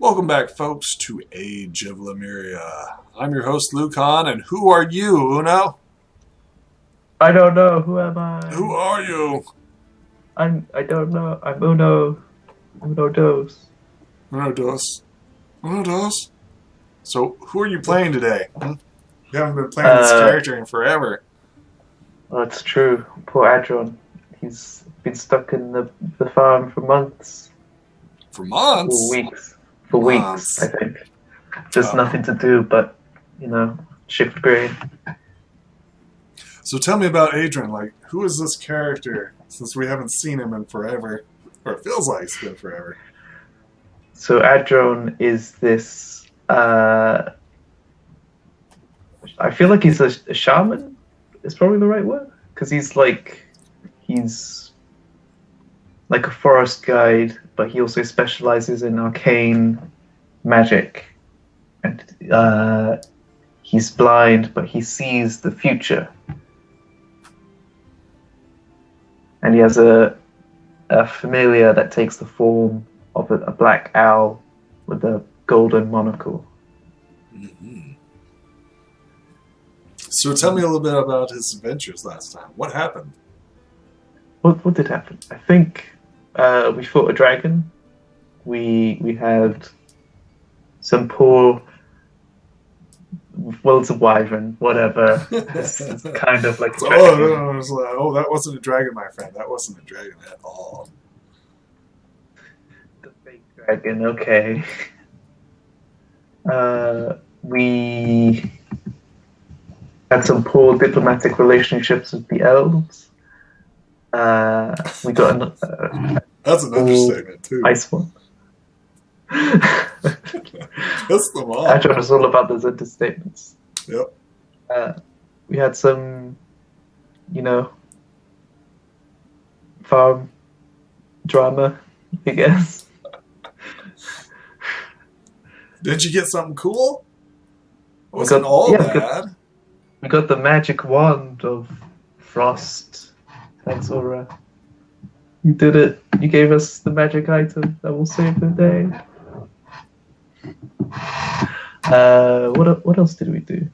Welcome back, folks, to Age of Lemuria. I'm your host, Lucan, and who are you, Uno? I don't know. Who am I? Who are you? I don't know. I'm Uno. Uno Dos. Uno dos. Uno dos? So, who are you playing today? You haven't been playing this character in forever. Well, it's true. Poor Adron. He's been stuck in the farm for months. For months? For weeks. For weeks, I think. Just nothing to do but, shift grain. So tell me about Adrian. Like, who is this character? Since we haven't seen him in forever. Or it feels like it's been forever. So Adron is this... I feel like he's a shaman, is probably the right word. Because he's like a forest guide, but he also specializes in arcane magic. And he's blind, but he sees the future. And he has a familiar that takes the form of a black owl with a golden monocle. Mm-hmm. So tell me a little bit about his adventures last time. What happened? What did happen? I think we fought a dragon. We had some poor... Well, it's a wyvern, whatever. It's kind of like a dragon. No, I was like, that wasn't a dragon, my friend. That wasn't a dragon at all. The fake dragon, okay. We had some poor diplomatic relationships with the elves. We got That's an understatement, too. Ice one. Piss them off. Actually, it's all about those understatements. Yep. We had some, farm drama, I guess. Did you get something cool? It wasn't all bad. We got the magic wand of frost. Thanks, Aura. You did it. You gave us the magic item that will save the day. What else did we do?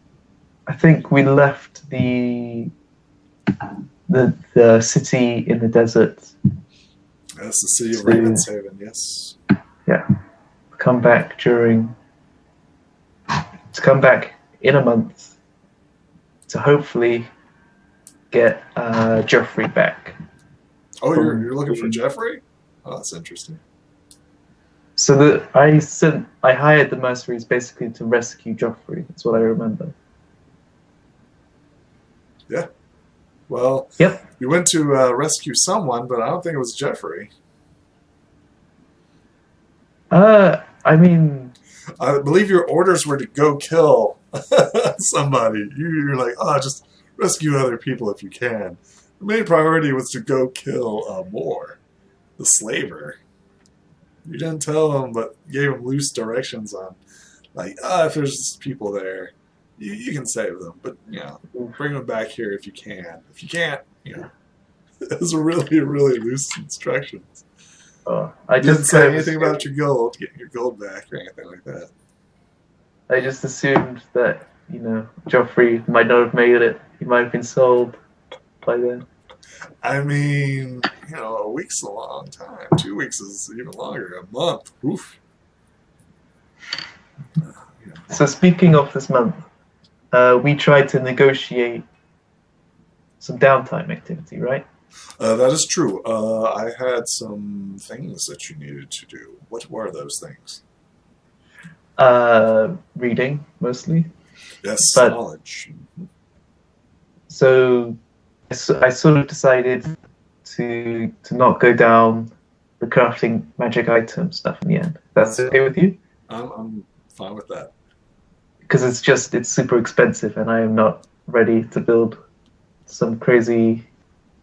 I think we left the city in the desert. That's the city of Ravenshaven, yes. Yeah. Come back in a month to hopefully get Geoffrey back. Oh, you're looking for Geoffrey? Oh, that's interesting. So I hired the mercenaries basically to rescue Geoffrey. That's what I remember. Yeah. Well, yep. You went to rescue someone, but I don't think it was Geoffrey. I mean... I believe your orders were to go kill somebody. You're like, just rescue other people if you can. The main priority was to go kill Moore, the slaver. You didn't tell him, but gave him loose directions on, like, if there's people there, you can save them. But, bring them back here if you can. If you can't, it was really, really loose instructions. I didn't say anything about your gold, getting your gold back or anything like that. I just assumed that, Geoffrey might not have made it. He might have been sold by then. I mean, a week's a long time. 2 weeks is even longer. A month. Oof. So speaking of this month, we tried to negotiate some downtime activity, right? That is true. I had some things that you needed to do. What were those things? Reading, mostly. Yes, knowledge. So I sort of decided to not go down the crafting magic item stuff in the end. That's okay with you? I'm fine with that. Because it's super expensive, and I am not ready to build some crazy,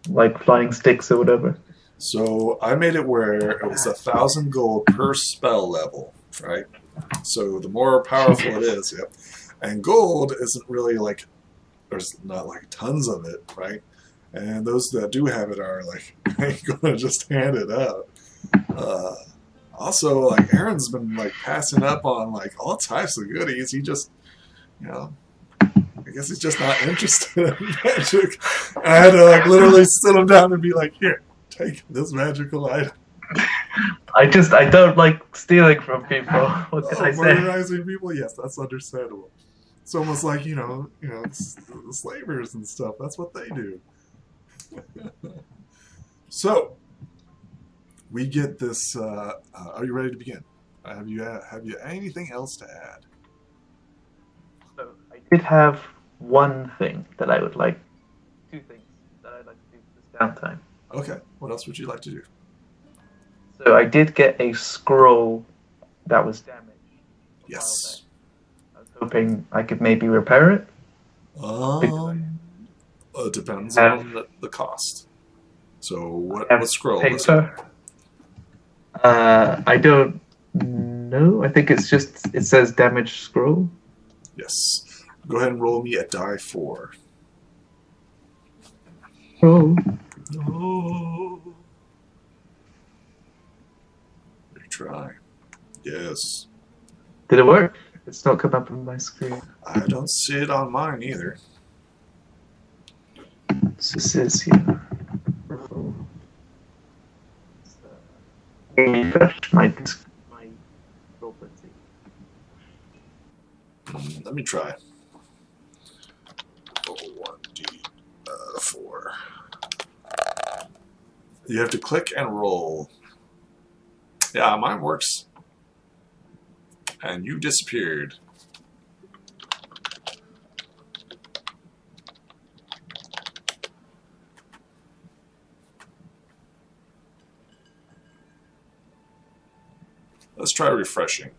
like, flying sticks or whatever. So I made it where it was 1,000 gold per spell level, right? So the more powerful it is, yep. And gold isn't really like, there's not like tons of it, right? And those that do have it are like, I ain't gonna just hand it out. Also, like Aaron's been like passing up on like all types of goodies. He just, you know, I guess he's just not interested in magic. I had to like literally sit him down and be like, "Here, take this magical item." I don't like stealing from people. What can I say? Murderizing people? Yes, that's understandable. It's almost like the slavers and stuff. That's what they do. So we get this. Are you ready to begin? Have you anything else to add? So I did have one thing that I would like. Two things that I'd like to do for this downtime. Okay. What else would you like to do? So I did get a scroll that was damaged. Yes. I was hoping I could maybe repair it. It depends on the cost. So what scroll is it? I don't know. I think it's just, it says damaged scroll. Yes. Go ahead and roll me a die 4. Oh. No. Try. Yes. Did it work? It's not come up on my screen. I don't see it on mine either. So it says here. Refresh my property. Let me try. 1d4. You have to click and roll. Yeah, mine works. And you disappeared. Let's try refreshing.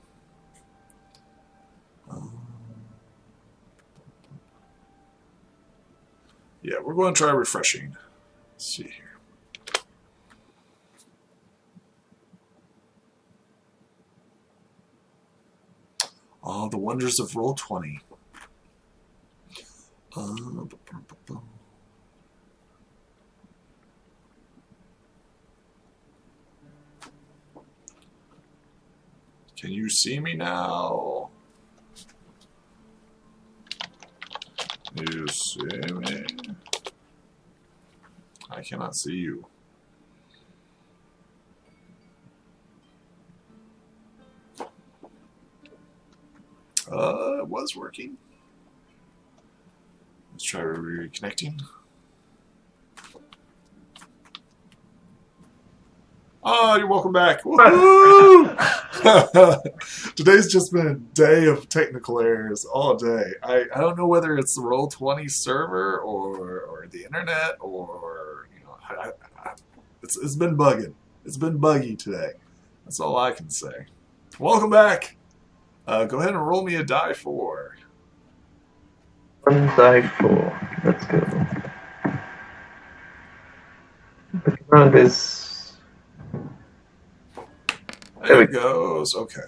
Yeah, we're going to try refreshing. Let's see here. Oh, the wonders of Roll20. Can you see me now? You see me? I cannot see you. It was working. Let's try reconnecting. Oh, you're welcome back. Woohoo! Today's just been a day of technical errors all day. I don't know whether it's the Roll20 server or the internet or it's been bugging. It's been buggy today. That's all I can say. Welcome back. Go ahead and roll me a die 4. 1 die 4. Let's go. Looking around is. There it goes. Okay.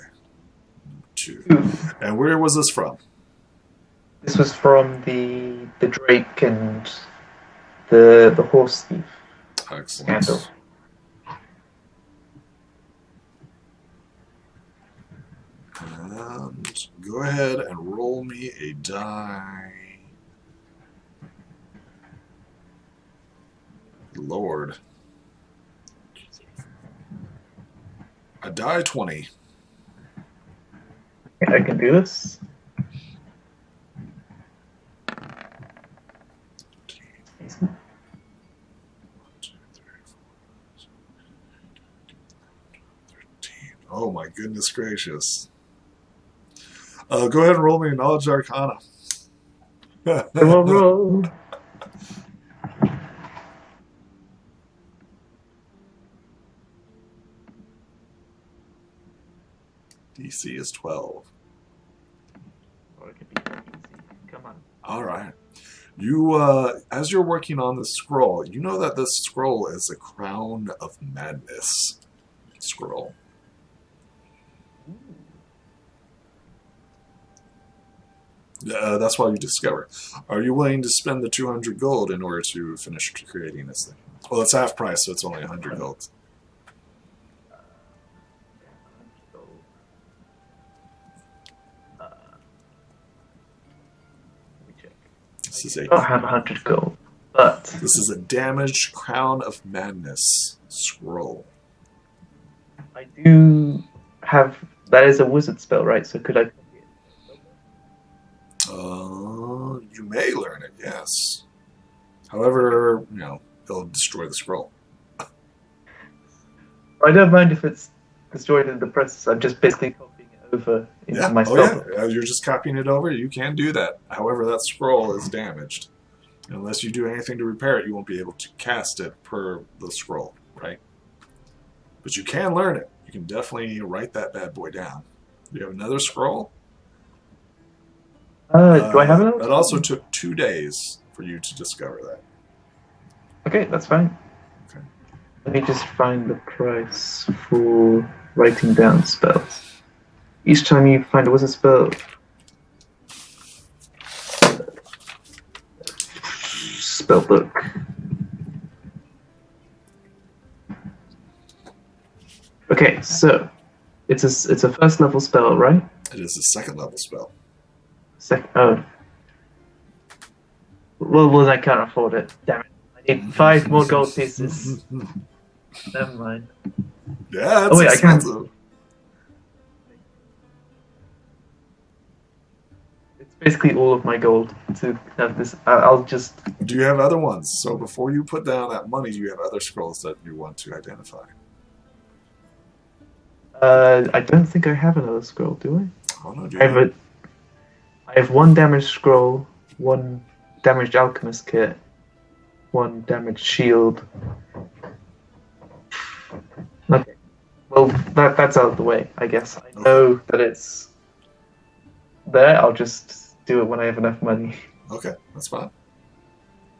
2. And where was this from? This was from the Drake and the horse thief. Excellent. Scandal. And go ahead and roll me a die. Lord. A die 20. I can do this. Oh my goodness gracious. Go ahead and roll me a Knowledge Arcana. Roll. DC is 12. Or it could be easy. Come on. All right. You, as you're working on the scroll, you know that this scroll is a Crown of Madness scroll. That's why you discover. Are you willing to spend the 200 gold in order to finish creating this thing? Well, it's half price, so it's only 100 gold. This is a I don't have 100 gold, but this is a damaged Crown of Madness scroll. I do have. That is a wizard spell, right? So could I copy it? You may learn it, yes. However, it'll destroy the scroll. I don't mind if it's destroyed in the process. I'm just basically copying it over into my spell. Yeah. You're just copying it over. You can do that. However, that scroll is damaged. Unless you do anything to repair it, you won't be able to cast it per the scroll, right? But you can learn it. You can definitely write that bad boy down. Do you have another scroll? Do I have another? That also took 2 days for you to discover that. Okay, that's fine. Okay. Let me just find the price for writing down spells. Each time you find a wizard spell, spell book. Okay, so it's a first level spell, right? It is a second level spell. Oh. Well, I can't afford it. Damn it. I need 5 more gold pieces. Never mind. Yeah, it's wait, expensive. I can't. It's basically all of my gold to have this. I'll just. Do you have other ones? So before you put down that money, do you have other scrolls that you want to identify? I don't think I have another scroll, do I? Oh, no, I have 1 damaged scroll, 1 damaged alchemist kit, 1 damaged shield. Okay. Well, that's out of the way, I guess. I know that it's there. I'll just do it when I have enough money. Okay, that's fine.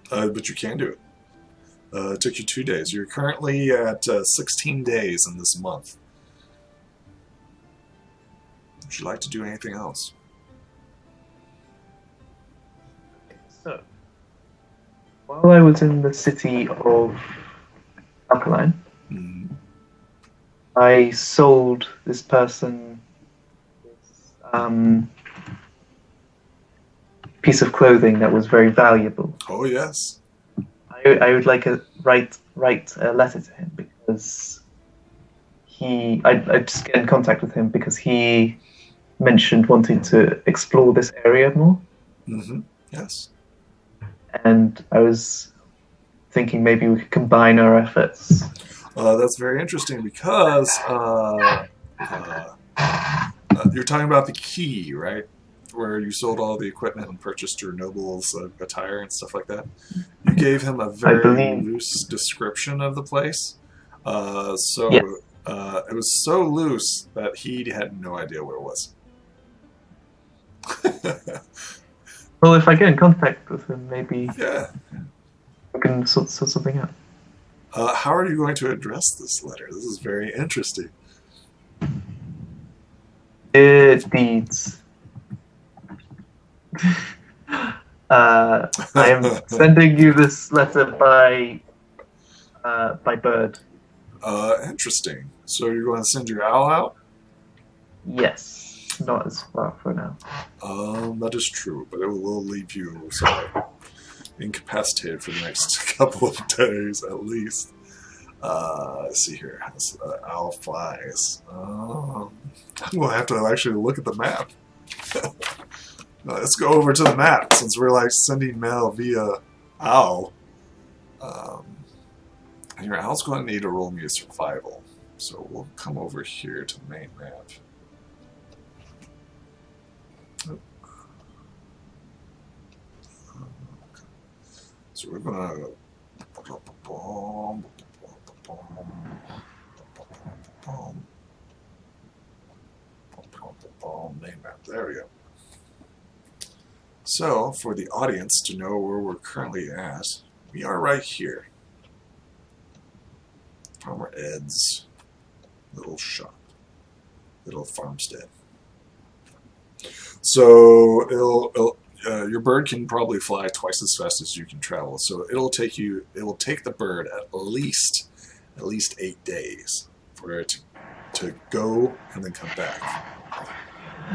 But you can do it. It took you 2 days. You're currently at 16 days in this month. Would you like to do anything else? So, while I was in the city of Alkaline, I sold this person this piece of clothing that was very valuable. Oh, yes. I would like to write a letter to him because I'd just get in contact with him because he mentioned wanting to explore this area more. Yes. And I was thinking maybe we could combine our efforts. That's very interesting because you're talking about the key, right? Where you sold all the equipment and purchased your noble's attire and stuff like that. You gave him a very loose description of the place. It was so loose that he had no idea where it was. Well, if I get in contact with him, maybe we can sort something out. How are you going to address this letter? This is very interesting. Deeds. I am sending you this letter by bird. Interesting. So you're going to send your owl out? Yes. Not as far for now. That is true, but it will leave you incapacitated for the next couple of days at least. Let's see here. Owl flies. I'm going to have to actually look at the map. Let's go over to the map since we're sending mail via owl. And your owl's going to need to roll me a survival. So we'll come over here to the main map. So we're gonna main map. There we go. So for the audience to know where we're currently at, we are right here. Farmer Ed's little shop, little farmstead. So your bird can probably fly twice as fast as you can travel. So it will take the bird at least 8 days for it to go and then come back.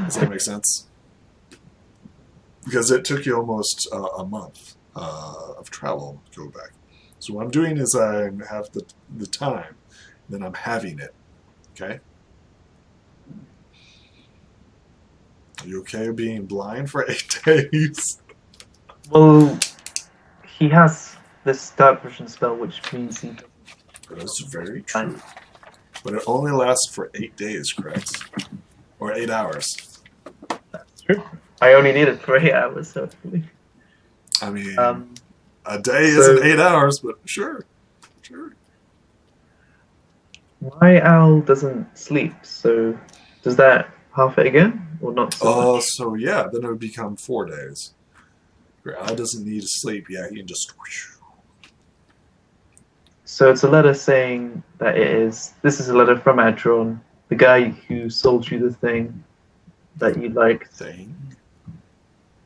Does that make sense? because it took you almost a month of travel to go back. So what I'm doing is I have the time, then I'm having it. Okay. Are you okay being blind for 8 days? Well, he has this dark vision spell, which means he doesn't. That's very true. But it only lasts for 8 days, correct? Or 8 hours. That's true. I only need it for 8 hours, so hopefully. I mean, a day isn't 8 hours, but sure. My owl doesn't sleep, so does that half it again, or not so much? So yeah, then it would become 4 days. Your owl doesn't need to sleep. Yeah, he can just... So it's a letter saying that this is a letter from Adron, the guy who sold you the thing that you liked. Thing?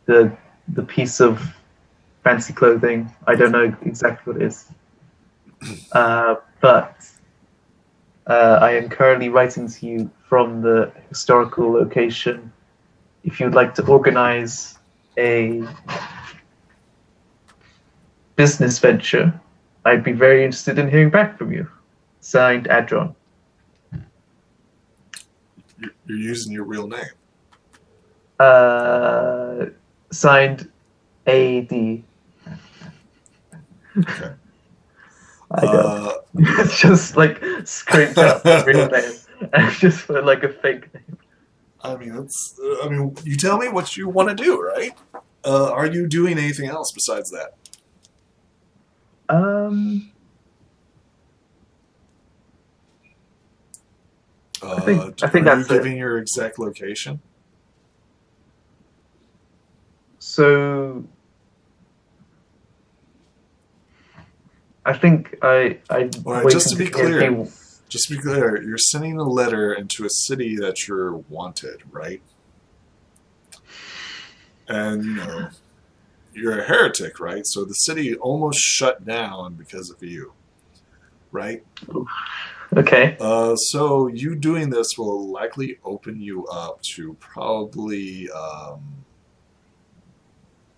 The piece of fancy clothing. I don't know exactly what it is. But I am currently writing to you from the historical location. If you'd like to organize a business venture, I'd be very interested in hearing back from you. Signed, Adron. You're using your real name. Signed, A.D. Okay. I don't. It's just like scraped out the real name and just put like a fake name. I mean, you tell me what you want to do, right? Are you doing anything else besides that? I think are that's you giving your exact location? So I think I All right, just to be clear, you're sending a letter into a city that you're wanted, right? And you know, you're a heretic, right? So the city almost shut down because of you, right? Okay. So you doing this will likely open you up to probably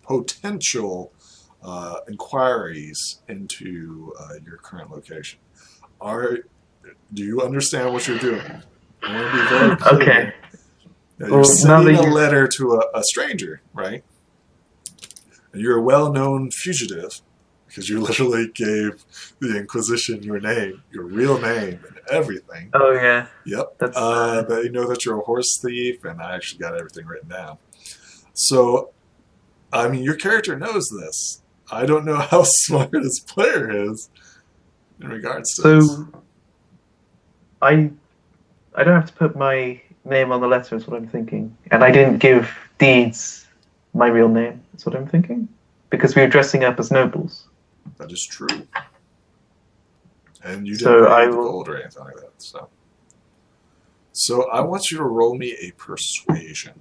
potential inquiries into your current location. Do you understand what you're doing? I want to be very clear. Okay. Now, you're sending a letter to a stranger, right? And you're a well-known fugitive because you literally gave the Inquisition your name, your real name, and everything. Oh yeah. Yep. They know that you're a horse thief, and I actually got everything written down. So, I mean, your character knows this. I don't know how smart this player is in regards to this. So, I don't have to put my name on the letter, is what I'm thinking. And I didn't give Deeds my real name, is what I'm thinking. Because we were dressing up as nobles. That is true. And you didn't pay the gold or anything like that. So I want you to roll me a persuasion.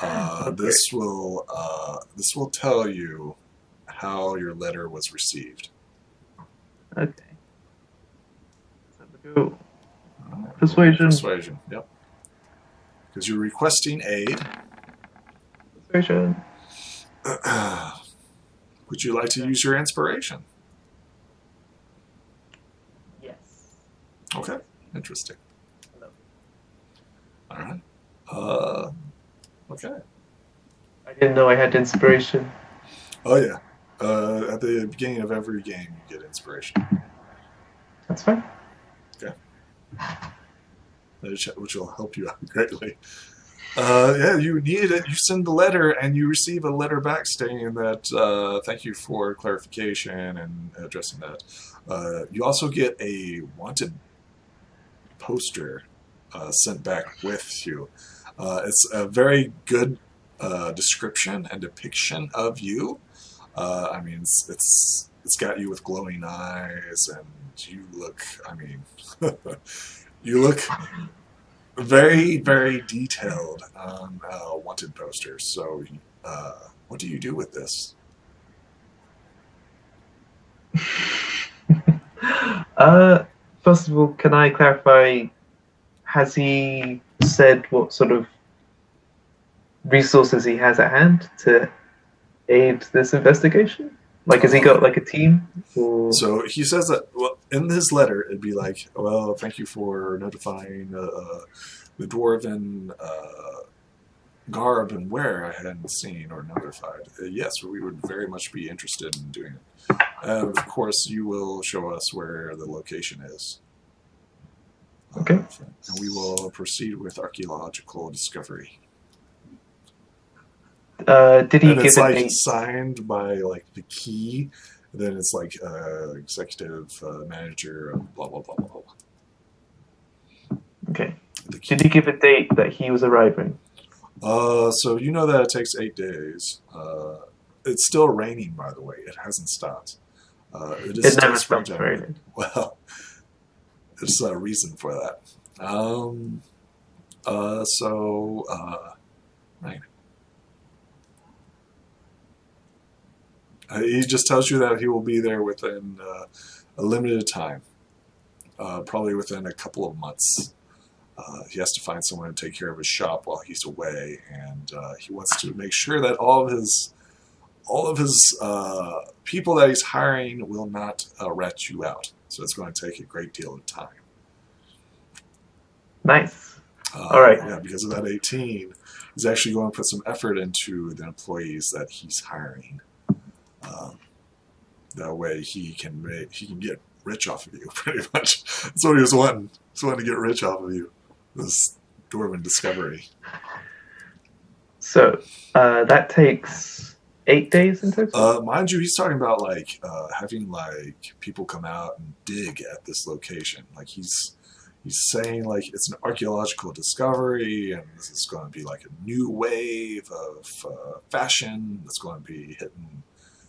Okay. This will tell you how your letter was received. Okay. Go. Persuasion. Persuasion. Yep. Because you're requesting aid. Persuasion. Would you like to use your inspiration? Yes. Okay. Interesting. All right. Okay. I didn't know I had inspiration. Oh yeah. At the beginning of every game, you get inspiration. That's fine. Okay. Which will help you out greatly. Yeah, you need it. You send the letter, and you receive a letter back stating that thank you for clarification and addressing that. You also get a wanted poster sent back with you. It's a very good description and depiction of you. I mean, it's got you with glowing eyes, and you look. I mean, you look very, very detailed on wanted posters. So, what do you do with this? First of all, can I clarify? Has he said what sort of resources he has at hand to aid this investigation? Like, has he got like a team? Or... So he says that, well, in his letter, it'd be like, well, thank you for notifying the dwarven garb and wear I hadn't seen or notified. Yes, we would very much be interested in doing it. Of course, you will show us where the location is. Okay. And we will proceed with archaeological discovery. Did he and give it's a like date? signed by like the key. And then it's like executive manager of blah blah blah blah blah. Okay. Did he give a date that he was arriving? So you know that it takes 8 days. It's still raining, by the way. It hasn't stopped. It is It still never stops springtime. raining. Well, there's a reason for that. Rain. He just tells you that he will be there within a limited time, probably within a couple of months. He has to find someone to take care of his shop while he's away, and he wants to make sure that all of his people that he's hiring will not rat you out. So it's going to take a great deal of time. Nice. All right. Yeah, because of that 18, he's actually going to put some effort into the employees that he's hiring. That way he can get rich off of you, pretty much. That's what he was wanting. He's wanting to get rich off of you. This dwarven discovery. So that takes 8 days in total? Mind you, he's talking about like having like people come out and dig at this location. Like he's saying like it's an archaeological discovery, and this is going to be like a new wave of fashion that's going to be hitting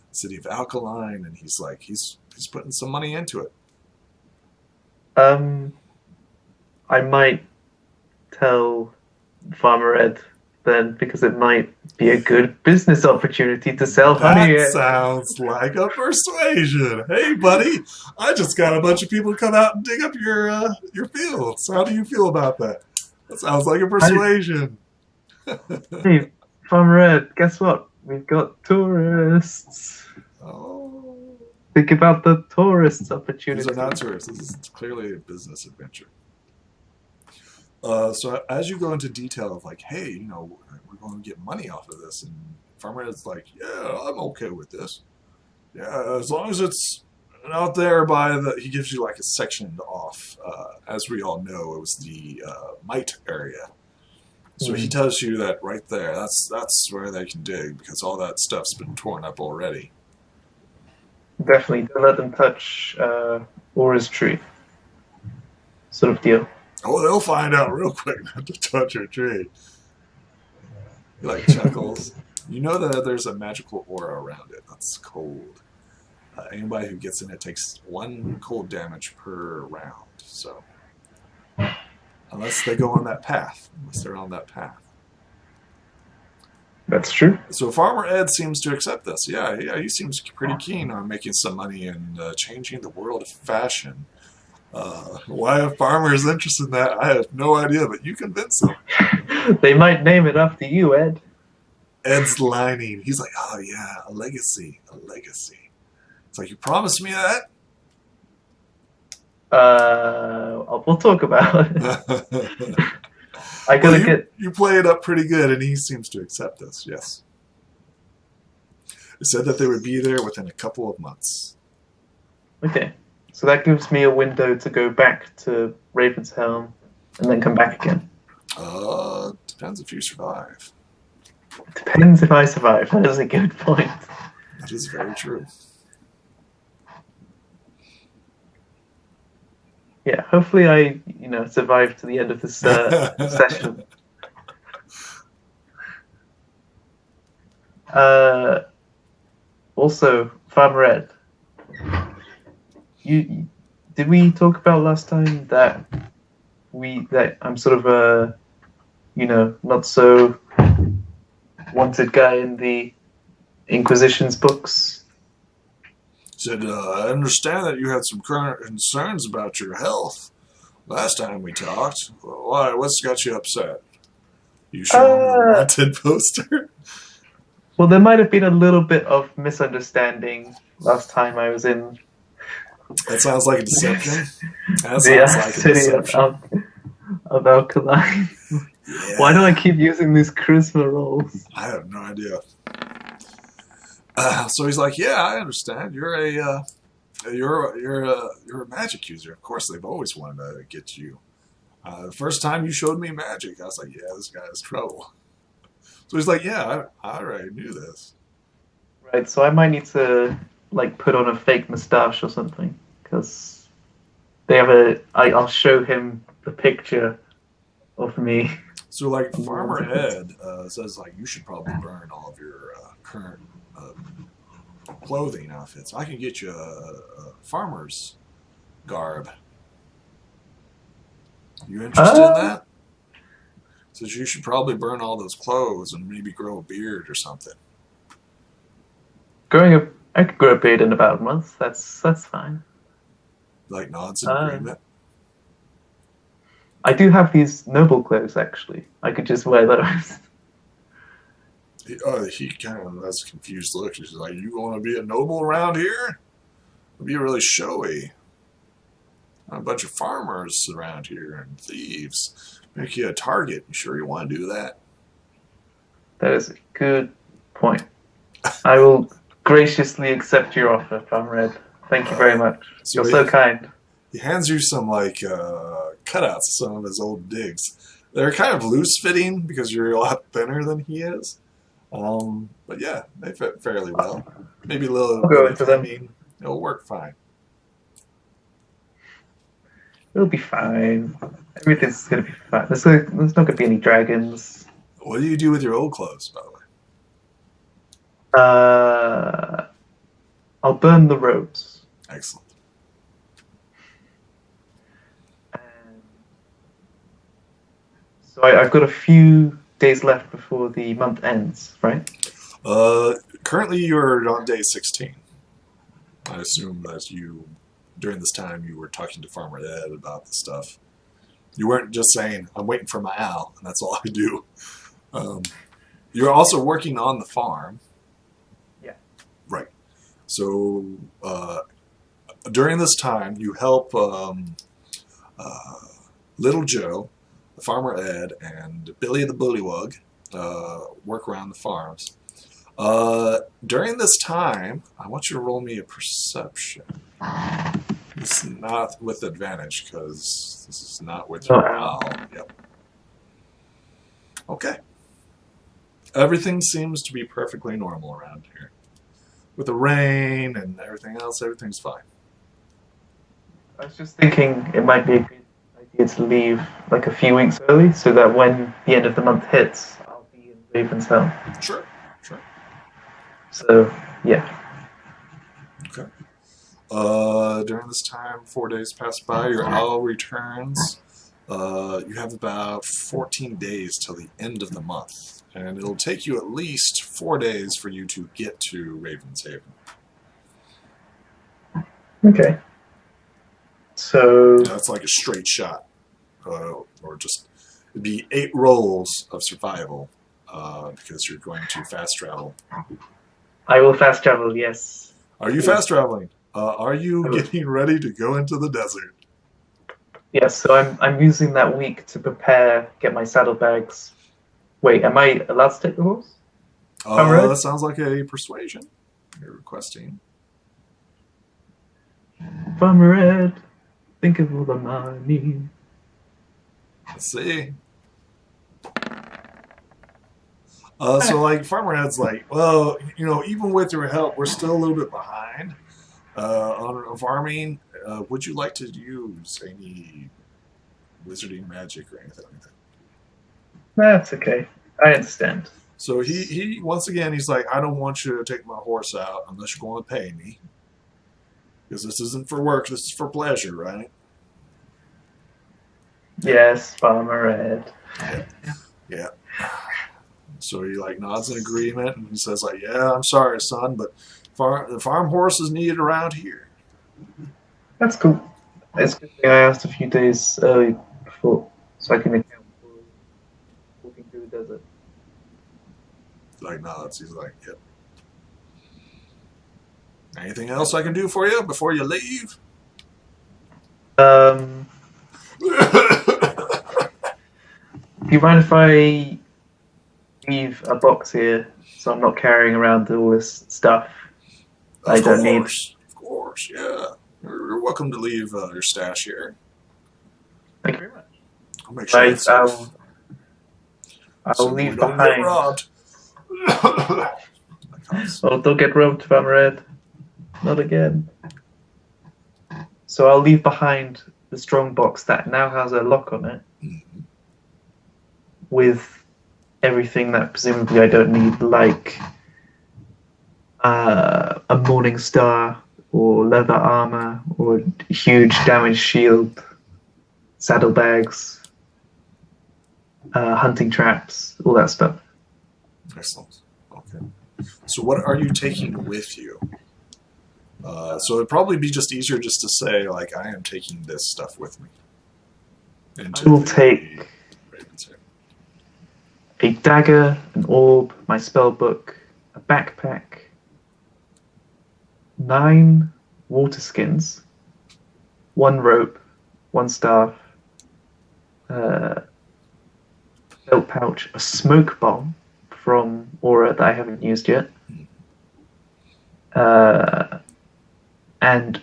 the city of Alkaline, and he's putting some money into it. I might tell Farmer Ed then, because it might be a good business opportunity to sell honey. That sounds like a persuasion. Hey, buddy, I just got a bunch of people to come out and dig up your fields. How do you feel about that? That sounds like a persuasion. Hey, Farmer Ed, guess what? We've got tourists. Oh. Think about the tourists' opportunity. These are not tourists. This is clearly a business adventure. So as you go into detail of like, hey, you know, we're going to get money off of this, and Farmer Ed's like, yeah, I'm okay with this. Yeah, as long as it's out there by the, he gives you like a section off. As we all know, it was the mite area. So he tells you that right there, that's where they can dig, because all that stuff's been torn up already. Definitely, don't let them touch Aura's tree. Sort of deal. Oh, they'll find out real quick not to touch your tree. He like chuckles. You know that there's a magical aura around it that's cold. Anybody who gets in it takes 1 cold damage per round. So, unless they go on that path, unless they're on that path. That's true. So Farmer Ed seems to accept this. Yeah, he seems pretty keen on making some money and changing the world of fashion. Why a farmer is interested in that, I have no idea, but you convince them. They might name it after you, Ed. Ed's lining. He's like, oh yeah, a legacy, a legacy. It's like, you promised me that? We'll talk about it. I gotta You play it up pretty good, and he seems to accept this, yes. It said that they would be there within a couple of months. Okay. So that gives me a window to go back to Ravenshelm and then come back again. Depends if you survive. Depends if I survive. That is a good point. That is very true. Yeah, hopefully I, survive to the end of this session. Also, Farmer Ed, did we talk about last time that I'm sort of a, not so wanted guy in the Inquisition's books? Said, I understand that you had some current concerns about your health last time we talked. Why? What's got you upset? You show him the wanted poster. Well, there might have been a little bit of misunderstanding last time I was in That sounds like a deception. That the sounds like a city deception. of Alkaline. Yeah. Why do I keep using these charisma rolls? I have no idea. So he's like, "Yeah, I understand. You're a magic user. Of course, they've always wanted to get you. The first time you showed me magic, I was like, yeah, this guy has trouble." So he's like, "Yeah, I already knew this." Right, so I might need to like put on a fake mustache or something because they have I'll show him the picture of me. So like Farmer Ed says like you should probably burn all of your current clothing outfits. I can get you a farmer's garb. You interested in that? Says you should probably burn all those clothes and maybe grow a beard or something. I could grow a beard in about a month. That's fine. Like nods in agreement. I do have these noble clothes actually. I could just wear those. He kind of has a confused look. He's like, "You want to be a noble around here? Be really showy. A bunch of farmers around here and thieves. Make you a target. You sure you want to do that?" That is a good point. I will graciously accept your offer, Comrade. Thank you very much. You're so kind. He hands you some like cutouts of some of his old digs. They're kind of loose fitting because you're a lot thinner than he is. But yeah, they fit fairly well. Maybe a little. I'll go into them. It'll work fine. It'll be fine. Everything's gonna be fine. There's not gonna be any dragons. What do you do with your old clothes, by the way? I'll burn the robes. Excellent. So I've got a few days left before the month ends, right? Currently you're on day 16. I assume that during this time, you were talking to Farmer Ed about the stuff. You weren't just saying, "I'm waiting for my owl, and that's all I do." You're also working on the farm. Yeah. Right. So during this time, you help Little Joe, the Farmer Ed, and Billy the Bullywug work around the farms. During this time, I want you to roll me a perception. It's not with advantage because this is not with your owl. Yep. Okay. Everything seems to be perfectly normal around here. With the rain and everything else, everything's fine. I was just thinking it might be a good idea to leave like a few weeks early so that when the end of the month hits, I'll be in Ravenshelm. Sure. So, yeah. Okay. During this time, 4 days pass by, your owl returns. You have about 14 days till the end of the month, and it'll take you at least 4 days for you to get to Ravenshaven. Okay. So That's like a straight shot, or just it'd be 8 rolls of survival because you're going to fast travel. I will fast travel, yes. Are you fast traveling? Are you getting ready to go into the desert? Yes, so I'm using that week to prepare, get my saddlebags. Wait, am I allowed to take the horse? That sounds like a persuasion you're requesting. Farmer Ed, think of all the money. Let's see. So like Farmer Ed's like, well, even with your help, we're still a little bit behind on farming. Would you like to use any wizarding magic or anything like that? That's okay. I understand. So he once again, he's like, I don't want you to take my horse out unless you're going to pay me. Because this isn't for work, this is for pleasure, right? Yes, Farmer Ed. Yeah. So he like nods in agreement and he says like, yeah, I'm sorry, son, but the farm horse is needed around here. That's cool. It's a good thing I asked a few days early before, so I can account for walking through the desert. like nods. He's like, yep. Anything else I can do for you before you leave? Do you mind if I leave a box here so I'm not carrying around all this stuff I don't need? Of course, yeah. You're welcome to leave your stash here. Thank you very much. I'll make sure it's safe. I'll leave we don't behind. get robbed. Oh, don't get robbed, Farmer. Not again. So I'll leave behind the strong box that now has a lock on it, with everything that presumably I don't need, like a Morning Star or leather armor or huge damage shield, saddlebags, hunting traps, all that stuff. Excellent. Okay. So what are you taking with you? So it'd probably be just easier just to say, like, I am taking this stuff with me. I will take a dagger, an orb, my spell book, a backpack, 9 water skins, 1 rope, 1 staff, belt pouch, a smoke bomb from Aura that I haven't used yet, and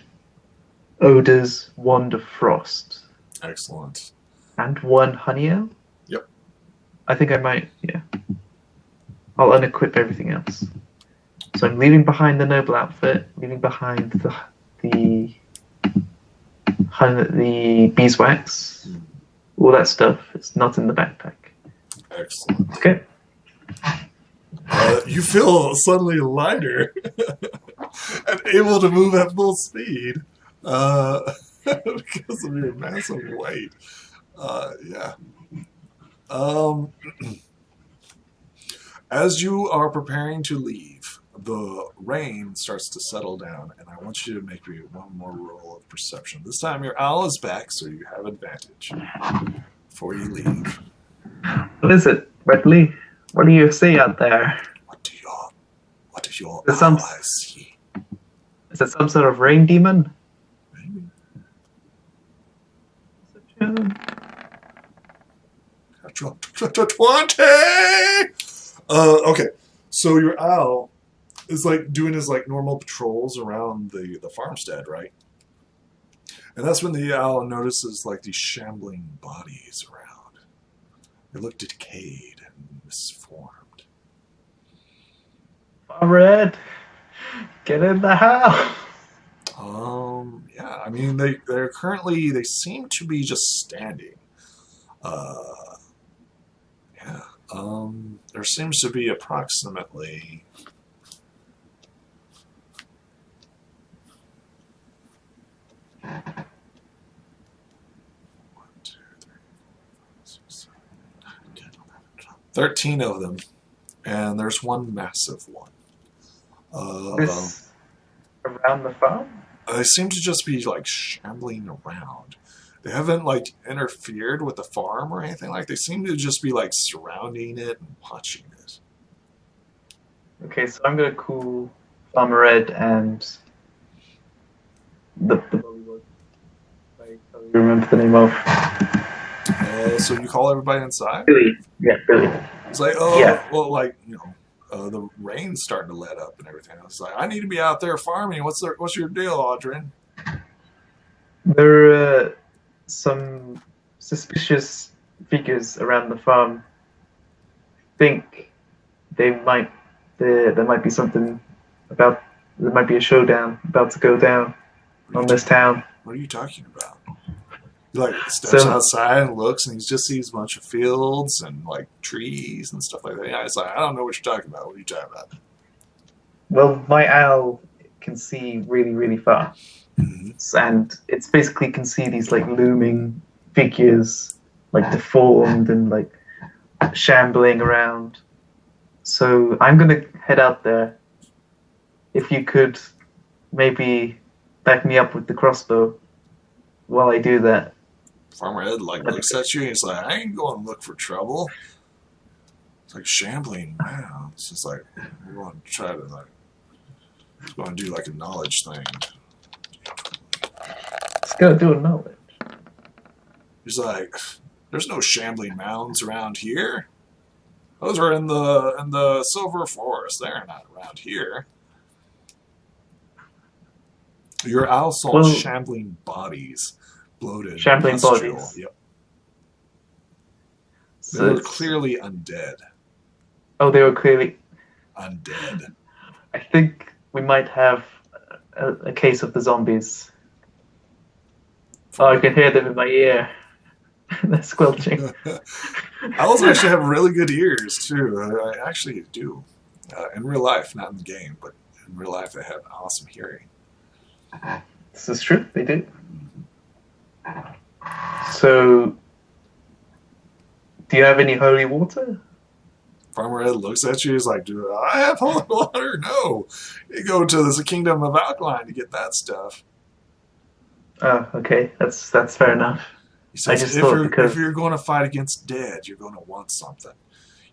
Oda's Wand of Frost. Excellent. And 1 honey ale? Yep. I think I might, yeah. I'll unequip everything else. So I'm leaving behind the noble outfit, leaving behind the beeswax, all that stuff. It's not in the backpack. Excellent. Okay. You feel suddenly lighter and able to move at full speed because of your massive weight. Yeah. As you are preparing to leave, the rain starts to settle down, and I want you to make me one more roll of perception. This time your owl is back, so you have advantage before you leave. What is it, Redley? What do you see out there? What do your There's some- eyes see? Is it some sort of rain demon? Maybe. 20! Okay, so your owl is like doing his like normal patrols around the farmstead, right? And that's when the owl notices like these shambling bodies around. They look decayed and misformed. Red, get in the house. Yeah, I mean they seem to be just standing. Yeah. There seems to be approximately 13 of them, and there's one massive one. This around the farm? They seem to just be like shambling around. They haven't like interfered with the farm or anything. Like they seem to just be like surrounding it and watching it. Okay, so I'm gonna call Farmer Red and the Bullywug. I remember the name of. So you call everybody inside? Billy. Yeah, Billy. It's like, oh, Yeah. well, like, you know, the rain's starting to let up and everything. I was like, I need to be out there farming. What's your deal, Audrin? There are some suspicious figures around the farm. Think there might be something about. There might be a showdown about to go down on this town. What are you talking about? He like steps outside and looks, and he just sees a bunch of fields and like trees and stuff like that. Yeah, it's like, I don't know what you're talking about. What are you talking about? Well, my owl can see really, really far. Mm-hmm. And it's basically can see these like looming figures, like deformed and like shambling around. So I'm gonna head out there. If you could maybe back me up with the crossbow while I do that. Farmer Ed like looks at you and he's like, I ain't going to look for trouble. It's like shambling mounds. It's like we're going to try to like. It's going to do like a knowledge thing. Let's go do a knowledge. He's like, there's no shambling mounds around here. Those are in the Silver Forest. They're not around here. Your owl saw shambling bodies, bloated, shambling industrial. bodies. Yep. So They were clearly undead. Oh, they were clearly Undead. I think we might have a case of the zombies. Oh, I can hear them in my ear. They're squelching. Owls actually have really good ears, too. I actually do. In real life, not in the game, but in real life they have awesome hearing. This is true, they do. So, do you have any holy water? Farmer Ed looks at you. He's like, "Do I have holy water? No. You go to the Kingdom of Alkaline to get that stuff." Oh, okay. That's fair enough. He says, I just thought if you're going to fight against dead, you're going to want something.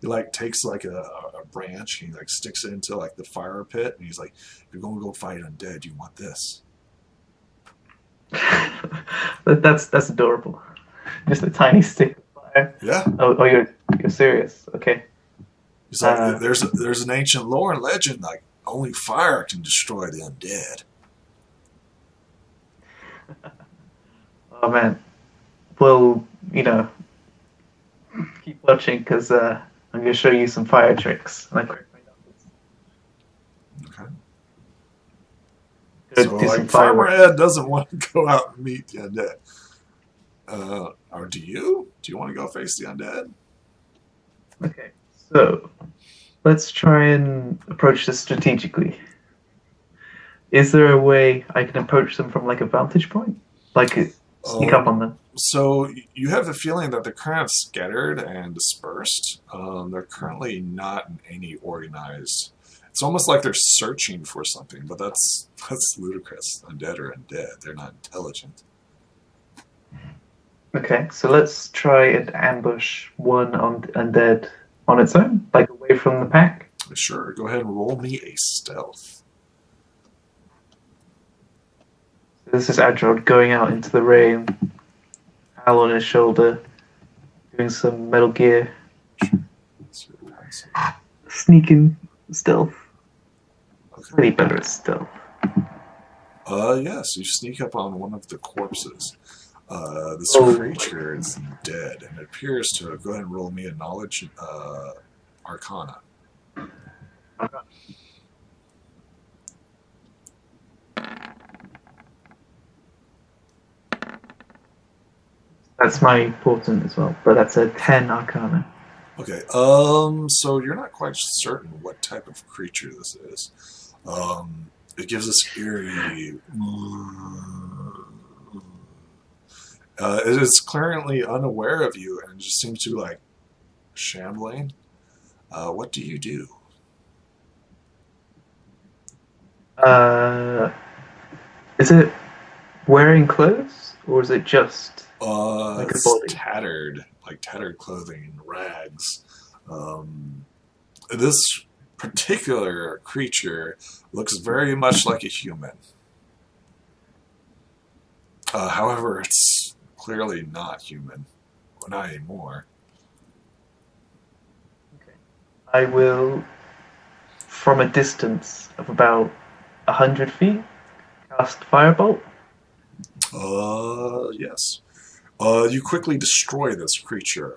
He like takes like a branch. He like sticks it into like the fire pit, and he's like, "If you're going to go fight undead, you want this." That's adorable. Just a tiny stick of fire. Yeah. Oh, you're serious? Okay. He's like, there's an ancient lore and legend like only fire can destroy the undead. Oh man. Well, keep watching because I'm going to show you some fire tricks. Okay. Do So some like Farmer fireworks. Ed doesn't want to go out and meet the undead. Or do you? Do you want to go face the undead? Okay, so let's try and approach this strategically. Is there a way I can approach them from like a vantage point? Like sneak up on them? So you have the feeling that they're kind of scattered and dispersed. They're currently not in any organized. It's almost like they're searching for something, but that's ludicrous. Undead are undead. They're not intelligent. Okay, so let's try and ambush one undead on its own, like away from the pack. Sure. Go ahead and roll me a stealth. This is Adrod going out into the rain, owl on his shoulder, doing some Metal Gear. Sneaking stealth. Okay. Really better at stealth. Yes, you sneak up on one of the corpses. This creature is dead, and it appears to go ahead and roll me a knowledge arcana. That's my portent as well, but that's a 10 arcana. Okay, so you're not quite certain what type of creature this is. It gives us eerie. It is currently unaware of you and just seems to be like shambling. What do you do? Is it wearing clothes, or is it just like a It's body? tattered clothing, rags. This particular creature looks very much like a human. However, it's clearly not human. Well, not anymore. Okay. I will, from a distance of about 100 feet, cast Firebolt. Yes. You quickly destroy this creature.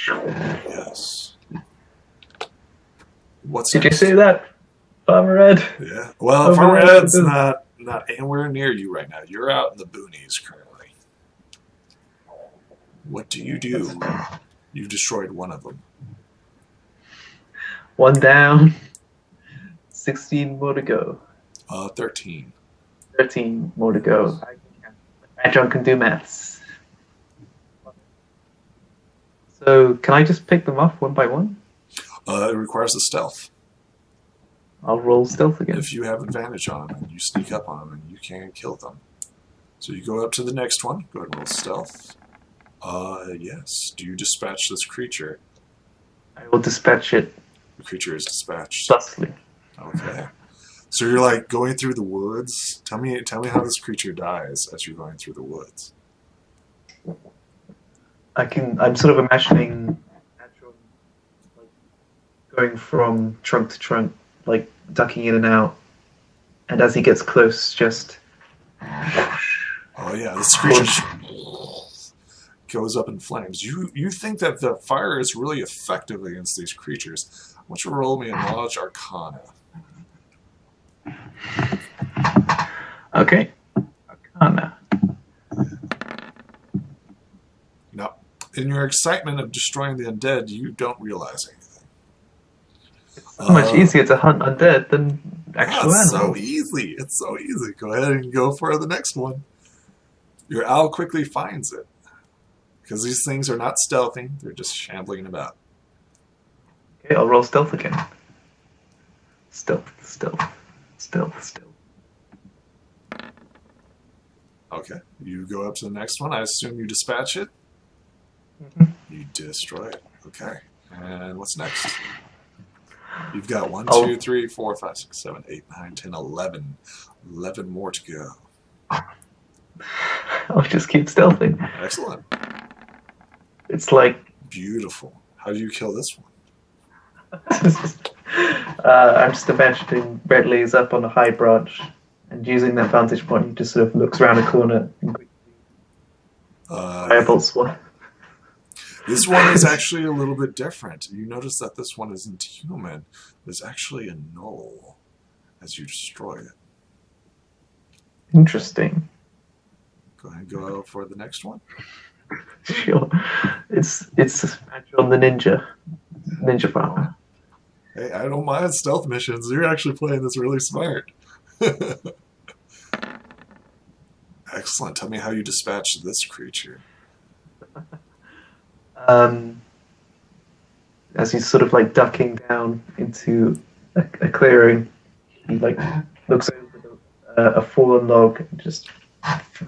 Yes. What's Did you next? see that, Farmer Red? Yeah. Well, Oh, Farmer no, Ed's not anywhere near you right now. You're out in the boonies currently. What do you do? You've destroyed one of them. One down. 16 more to go. 13. 13 more to go. Adjon can do maths. So, can I just pick them off one by one? It requires a stealth. I'll roll stealth again. If you have advantage on them, and you sneak up on them, and you can kill them. So you go up to the next one. Go ahead and roll stealth. Yes. Do you dispatch this creature? I will dispatch it The creature is dispatched. thusly. Okay. So you're like going through the woods. Tell me how this creature dies as you're going through the woods. I'm sort of imagining Adron, like, going from trunk to trunk, like ducking in and out, and as he gets close, just Oh yeah, this creature goes up in flames. You think that the fire is really effective against these creatures. I want you to roll me a knowledge arcana. okay. Arcana. Now, in your excitement of destroying the undead, you don't realize anything. So much easier to hunt undead than actual It's animals. so easy. It's so easy. Go ahead and go for the next one. Your owl quickly finds it. Because these things are not stealthy, they're just shambling about. Okay, I'll roll stealth again. Stealth. Okay, you go up to the next one. I assume you dispatch it. Mhm. You destroy it. Okay, and what's next? You've got 1, Oh. 2, 3, 4, 5, 6, 7, 8, 9, 10, 11. 11 more to go. I'll just keep stealthing. Excellent. It's like Beautiful. How do you kill this one? I'm just imagining Redley's up on a high branch, and using that vantage point, he just sort of looks around a corner and quickly firebolts one. This one is actually a little bit different. You notice that this one isn't human. There's actually a gnoll as you destroy it. Interesting. Go ahead and go for the next one. Sure. It's on the ninja farmer. Hey, I don't mind stealth missions. You're actually playing this really smart. Excellent. Tell me how you dispatch this creature. As he's sort of like ducking down into a clearing, he like looks over a fallen log and just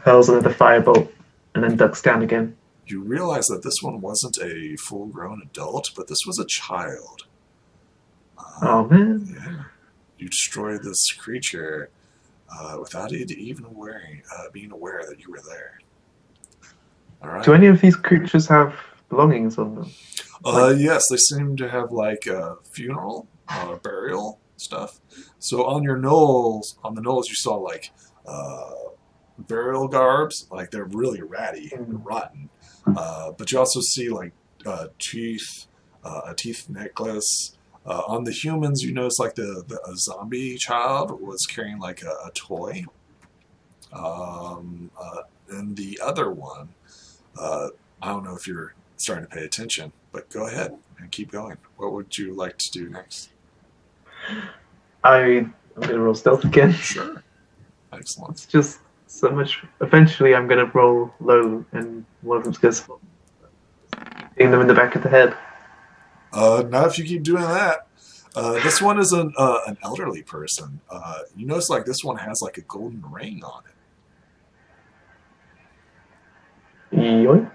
hurls another firebolt and then ducks down again. You realize that this one wasn't a full-grown adult, but this was a child. Oh man! Yeah. You destroyed this creature without it even being aware that you were there. All right. Do any of these creatures have belongings on them? Yes, they seem to have like a funeral, burial stuff. So on the knolls, you saw like burial garbs, like they're really ratty and rotten. But you also see like teeth, a teeth necklace. On the humans, you notice like a zombie child was carrying like a toy. And the other one, I don't know if you're starting to pay attention, but go ahead and keep going. What would you like to do next? I'm going to roll stealth again. Sure. Excellent. It's just so much. Eventually, I'm going to roll low, and one of them's going to spot. Hitting them in the back of the head. Not if you keep doing that. This one is an elderly person. You notice like this one has like a golden ring on it. Yoink.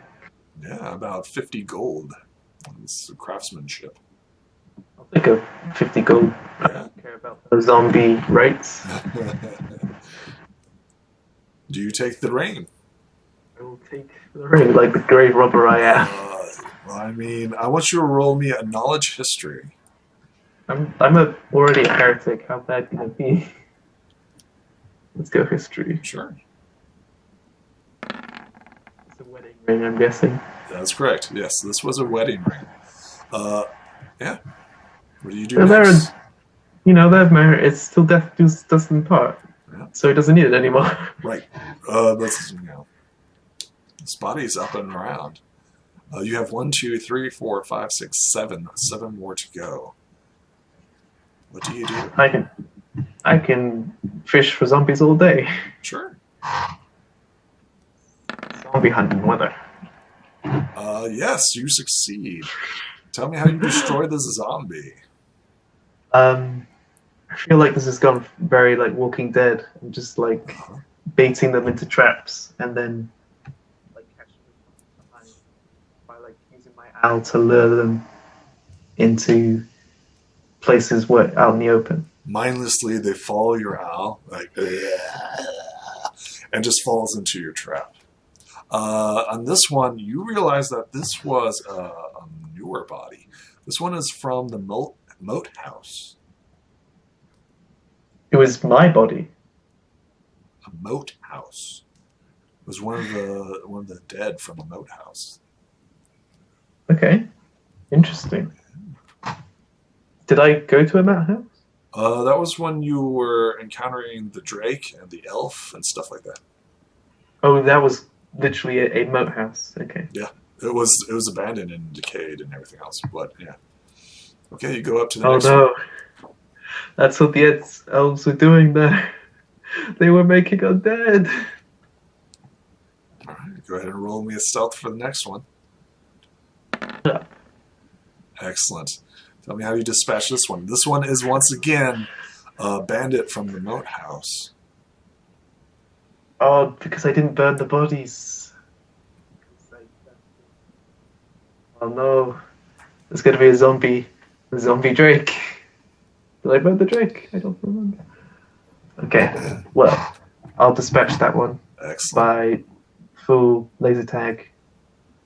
Yeah, about 50 gold. It's craftsmanship. I'll take a 50 gold. I don't care about the zombie rights. Do you take the ring? I will take the ring like the grave robber I am. Well, I mean, I want you to roll me a knowledge history. I'm already a heretic. How bad can it be? Let's go history. Sure. It's a wedding ring, I'm guessing. That's correct. Yes, this was a wedding ring. Yeah. What do you do So next? they're married. It's still death do us part. Yeah. So he doesn't need it anymore. Right. This body's up and around. You have 1, 2, 3, 4, 5, 6, 7. 7 more to go. What do you do? I can fish for zombies all day. Sure. Zombie hunting weather. Yes, you succeed. Tell me how you destroy this zombie. I feel like this has gone very like Walking Dead. I'm just like baiting them into traps and then like catching them behind by like using my owl to lure them into places where out in the open. Mindlessly, they follow your owl, like, and just falls into your trap. On this one, you realize that this was a newer body. This one is from the moat house. It was my body. A moat house. It was one of the dead from the moat house. Okay, interesting. Did I go to a moat house? That was when you were encountering the drake and the elf and stuff like that. Oh, that was literally a moat house. Okay. Yeah, it was abandoned and decayed and everything else. But yeah. Okay, you go up to the Oh next no, one. that's what the elves were doing there. They were making undead. All right, go ahead and roll me a stealth for the next one. Yeah. Excellent. Tell me how you dispatch this one. This one is once again a bandit from the moat house. Oh, because I didn't burn the bodies. Oh no, there's going to be a zombie drake. Did I burn the drake? I don't remember. Okay, well, I'll dispatch that one. Excellent. By full laser tag.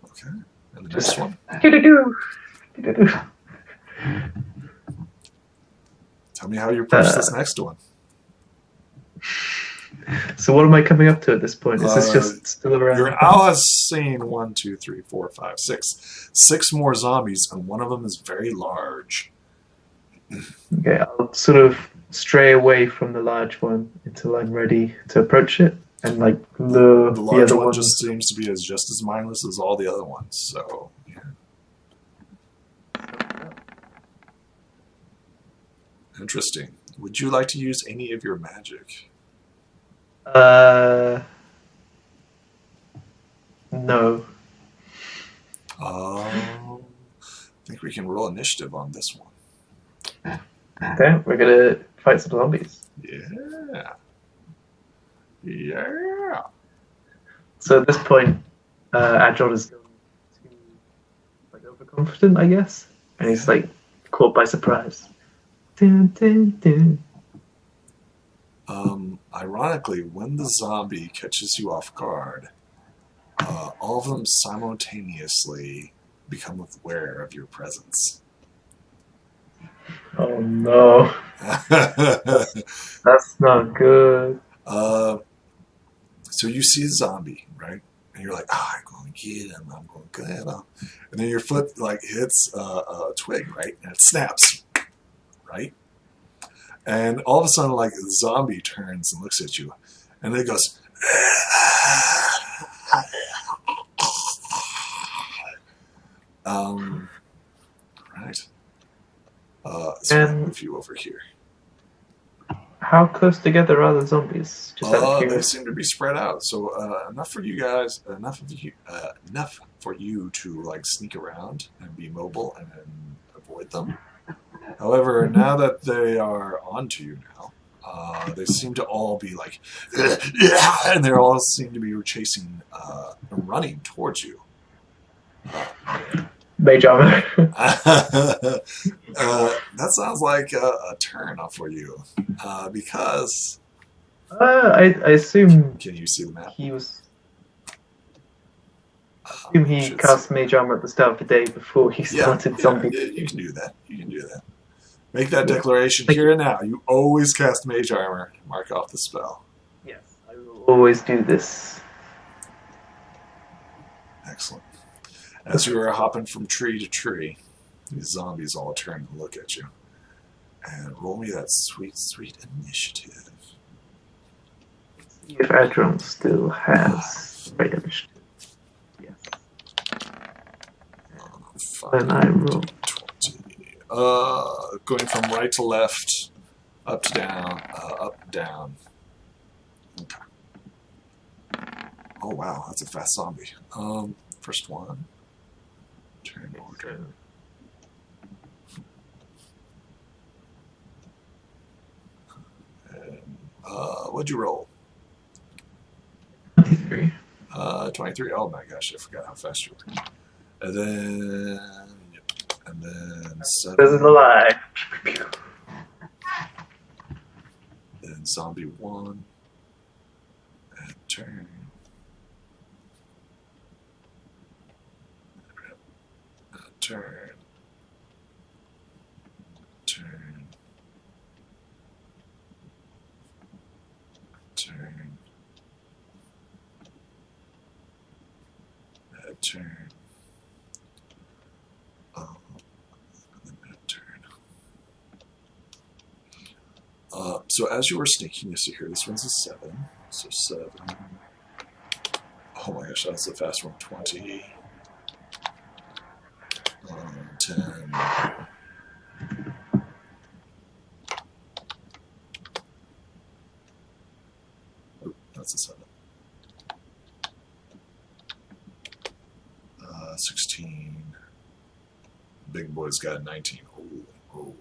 Okay, and the next one. Tell me how you approach this next one. So what am I coming up to at this point? Is this just still around? Your owl has seen 1, 2, 3, 4, 5, 6. 6 more zombies, and one of them is very large. Okay, I'll sort of stray away from the large one until I'm ready to approach it, and like lure The large other one ones. just seems to be just as mindless as all the other ones. So yeah. Interesting. Would you like to use any of your magic? No. I think we can roll initiative on this one. Okay, we're gonna fight some zombies. Yeah. Yeah. So at this point, Adron is too like overconfident, I guess, and he's like caught by surprise. Dun, dun, dun. Ironically, when the zombie catches you off guard, all of them simultaneously become aware of your presence. Oh no, that's not good. So you see a zombie, right? And you're like, I'm going to get him. I'm going to get him. And then your foot like hits a twig, right? And it snaps, right? And all of a sudden, like, the zombie turns and looks at you. And then it goes, right. So I'll move you over here. How close together are the zombies? Just out of They curiosity. seem to be spread out. So enough for you guys, enough for you to like sneak around and be mobile and avoid them. However, now that they are onto you now, they seem to all be like, and they all seem to be chasing, running towards you. Mage armor. That sounds like a turn off for you, because I assume can you see the map? he was. I assume he cast Mage armor at the start of the day before he started zombie. Yeah, you can do that. You can do that. Make that declaration here and now. You always cast Mage armor. Mark off the spell. Yes, I will always do this. Excellent. As you are hopping from tree to tree, these zombies all turn and look at you. And roll me that sweet, sweet initiative. See if Adron still has right initiative. Yes. Then I roll. 20. Going from right to left, up to down, up, down. Okay. Oh wow, that's a fast zombie. First one. Turn order. And, what'd you roll? 23. 23. Oh my gosh, I forgot how fast you were. And then, And then This is 7. a lie. Then zombie 1. And turn. Turn. Turn. Turn. Turn. And then turn. So as you were sneaking, you see here, this one's a 7. So 7. Oh my gosh, that's a fast one. 20. 10. Oh, that's a 7. 16. Big boy's got a 19. Oh.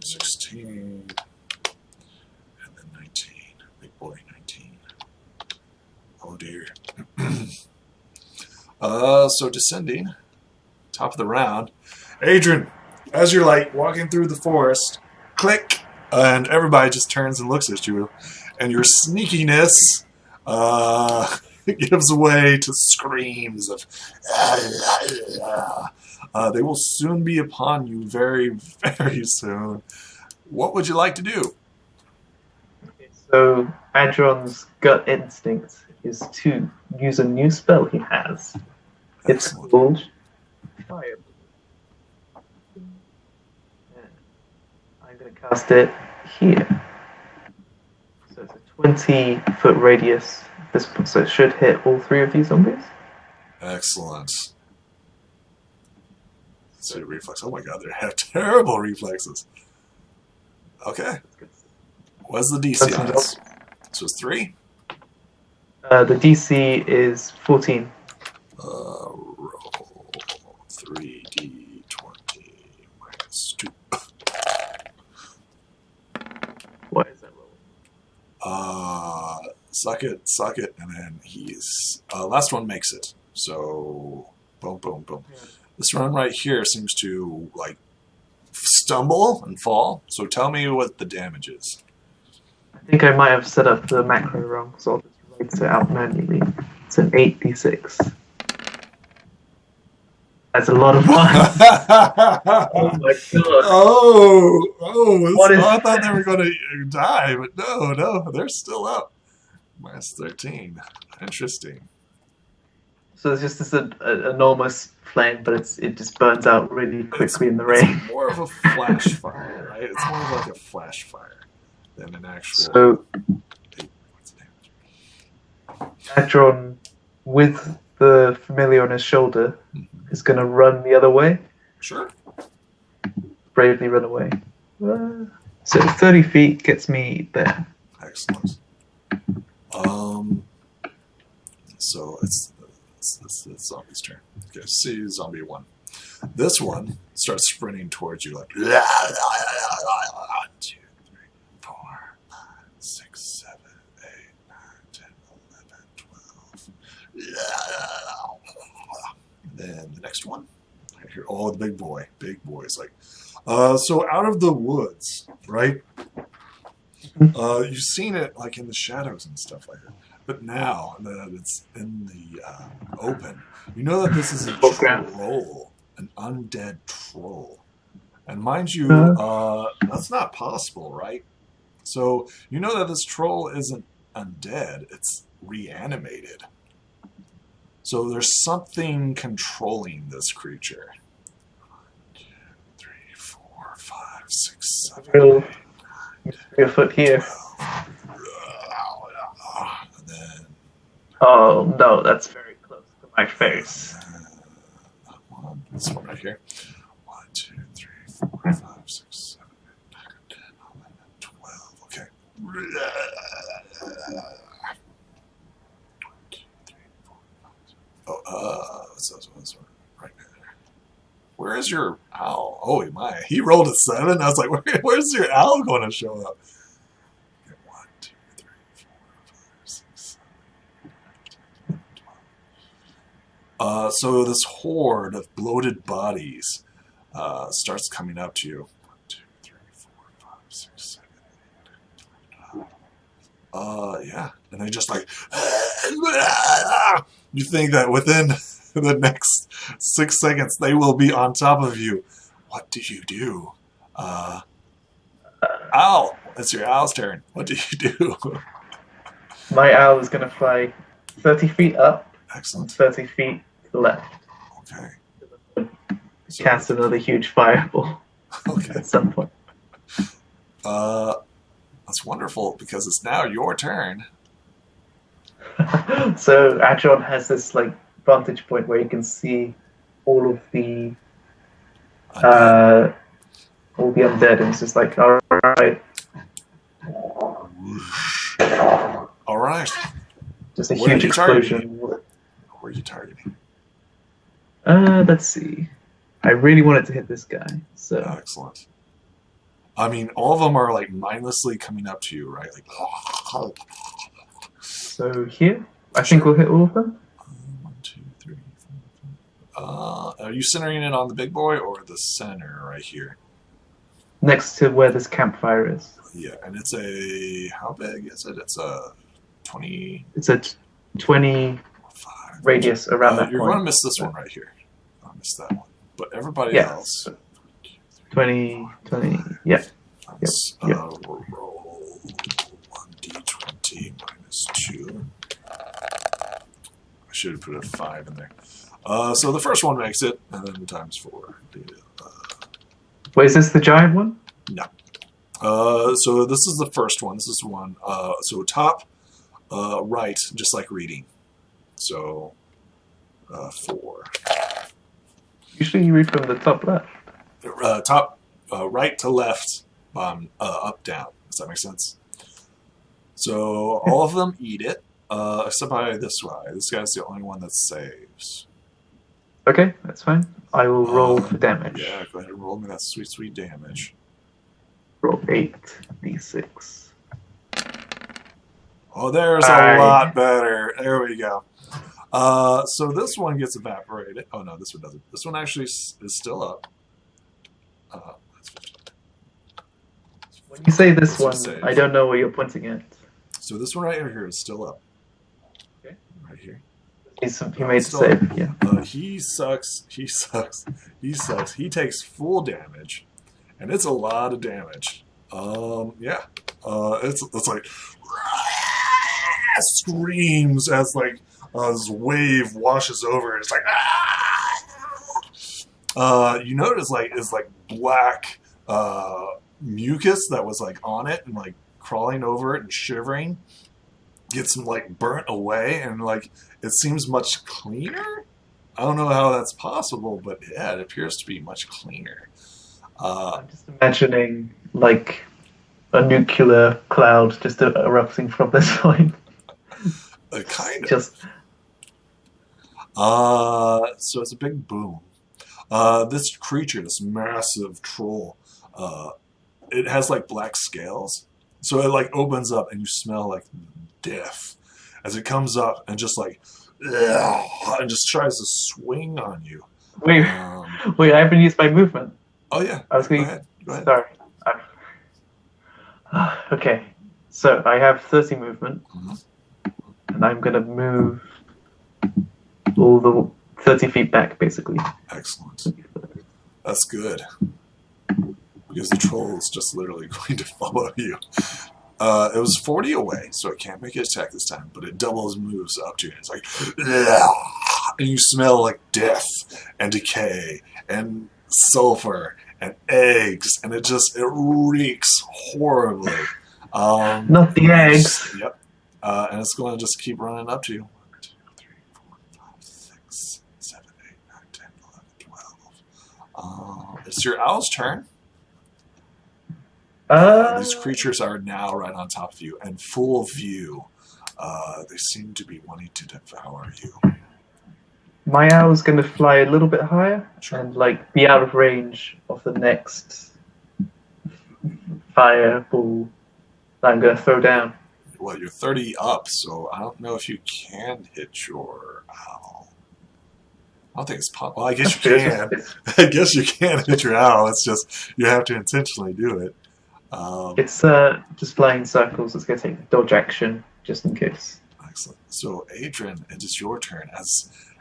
16. And then 19. Big boy, 19. Oh dear. So descending, top of the round. Adrian, as you're like walking through the forest, click, and everybody just turns and looks at you, and your sneakiness gives way to screams of they will soon be upon you very, very soon. What would you like to do? So Adron's gut instinct is to use a new spell he has. It's Excellent. called Fire. I'm going to cast it here. So it's a 20-foot radius. So it should hit all 3 of these zombies. Excellent. Let's see reflex. Oh my god, they have terrible reflexes. Okay. What's the DC on this? So it's 3? The DC is 14. Roll 3d20 minus 2. What is that roll? Suck it, and then he's last one makes it. So boom, boom, boom. Yeah. This one right here seems to like stumble and fall. So tell me what the damage is. I think I might have set up the macro wrong, so I'll just write it out manually. It's an 8d6. That's a lot of fun. Oh my god. What is I thought they were going to die, but no, they're still up. Minus 13. Interesting. So it's just this enormous flame, but it just burns out really quickly in the rain. It's more of a flash fire, right? It's more of like a flash fire than an actual. So, What's the damage? Adron, with the familiar on his shoulder, is going to run the other way. Sure. Bravely run away. So 30 feet gets me there. Excellent. So it's zombie's turn. Okay, see zombie 1. This one starts sprinting towards you like 1, 2, 3, 4, 5, 6, 7, 8, 9, 10, 11, 12. Then the next one. I hear the big boy is like so out of the woods, right? You've seen it like in the shadows and stuff like that. But now that it's in the open, you know that this is a troll, an undead troll. And mind you, that's not possible, right? So you know that this troll isn't undead, it's reanimated. So there's something controlling this creature. 1, 2, 3, 4, 5, 6, 7, 8, 9, 10, A foot here. 12. And then Oh no, that's very close to my face. this one right here. 1, 2, 3, 4, 5, 6, 7, 8, 9, 10, 11, 12. Okay. 1, 2, 3, 4, 5, 6. Oh, this one right there. Where is your owl? Oh my! He rolled a 7. I was like, where's your owl going to show up? Okay, 1, 2, 3, 4, 5, 6, 7, 8, 9, 10, 11, 12. So this horde of bloated bodies starts coming up to you. 1, 2, 3, 4, 5, 6, 7, 8. Yeah, and they just like. You think that within the next 6 seconds they will be on top of you. What do you do? Owl! It's your owl's turn. What do you do? My owl is going to fly 30 feet up Excellent. and 30 feet to the left. Okay. Cast another huge fireball Okay. at some point. That's wonderful because it's now your turn. So Adjon has this like vantage point where you can see all of the Undead. undead, and it's just like, all right, All right. just a Where are huge you targeting? explosion. Where are you targeting? Let's see. I really wanted to hit this guy, so Excellent. I mean, all of them are like mindlessly coming up to you, right? Like. here, I think we'll hit all of them. 1, 2, 3, 4, 5. Are you centering it on the big boy or the center right here? Next to where this campfire is. Yeah, and it's a how big is it? It's a 20. It's a 20 radius around that You're point. going to miss this one right here. I'll miss that one. But everybody Yeah. else. 20, yeah. Let's Yep. roll 1d20 minus 2. I should have put a 5 in there. So the first one makes it, and then times 4. Wait, is this the giant one? No. So this is the first one. This is one. So top right, just like reading. So 4. Usually you read from the top left. Top right to left, up down. Does that make sense? So all of them eat it, except by this guy. This guy's the only one that saves. Okay, that's fine. I will roll for damage. Yeah, go ahead and roll me that sweet, sweet damage. Roll 8d6. Oh, there's a lot better. There we go. So this one gets evaporated. Oh, no, this one doesn't. This one actually is still up. When you say this This one, saves. I don't know what you're pointing at. So this one right here is still up. Okay. Right here. He made the Still save, yeah. He sucks. He sucks. He sucks. He takes full damage, and it's a lot of damage. Yeah. It's like screams as like this wave washes over. It's like you notice like it's like black mucus that was like on it and like crawling over it and shivering gets like burnt away, and like it seems much cleaner. I don't know how that's possible, but yeah, it appears to be much cleaner. I'm just imagining like a nuclear cloud just erupting from this point. Kind of. Just so it's a big boom. This creature, this massive troll, it has like black scales. So it like opens up and you smell like death as it comes up and just like and just tries to swing on you. wait, wait! I haven't used my movement. Oh yeah. I was Go going. ahead. Go ahead. Sorry. Okay, so I have 30 movement, and I'm gonna move all the 30 feet back, basically. Excellent. That's good. Because the troll is just literally going to follow you. It was 40 away, so it can't make an attack this time, but it doubles moves up to you. It's like, and you smell like death and decay and sulfur and eggs, and it reeks horribly. Not the eggs. Yep. And it's going to just keep running up to you. 1, 2, 3, 4, 5, 6, 7, 8, 9, 10, 11, 12. It's your owl's turn. These creatures are now right on top of you and full view. They seem to be wanting to devour you. My owl's gonna fly a little bit higher Sure. and like be out of range of the next fireball that I'm gonna throw down. Well, you're 30 up, so I don't know if you can hit your owl. don't think it's possible. Well, I guess you can. I guess you can hit your owl. It's just you have to intentionally do it. It's just flying in circles. It's going to take dodge action just in case. Excellent. So, Adrian, it is your turn.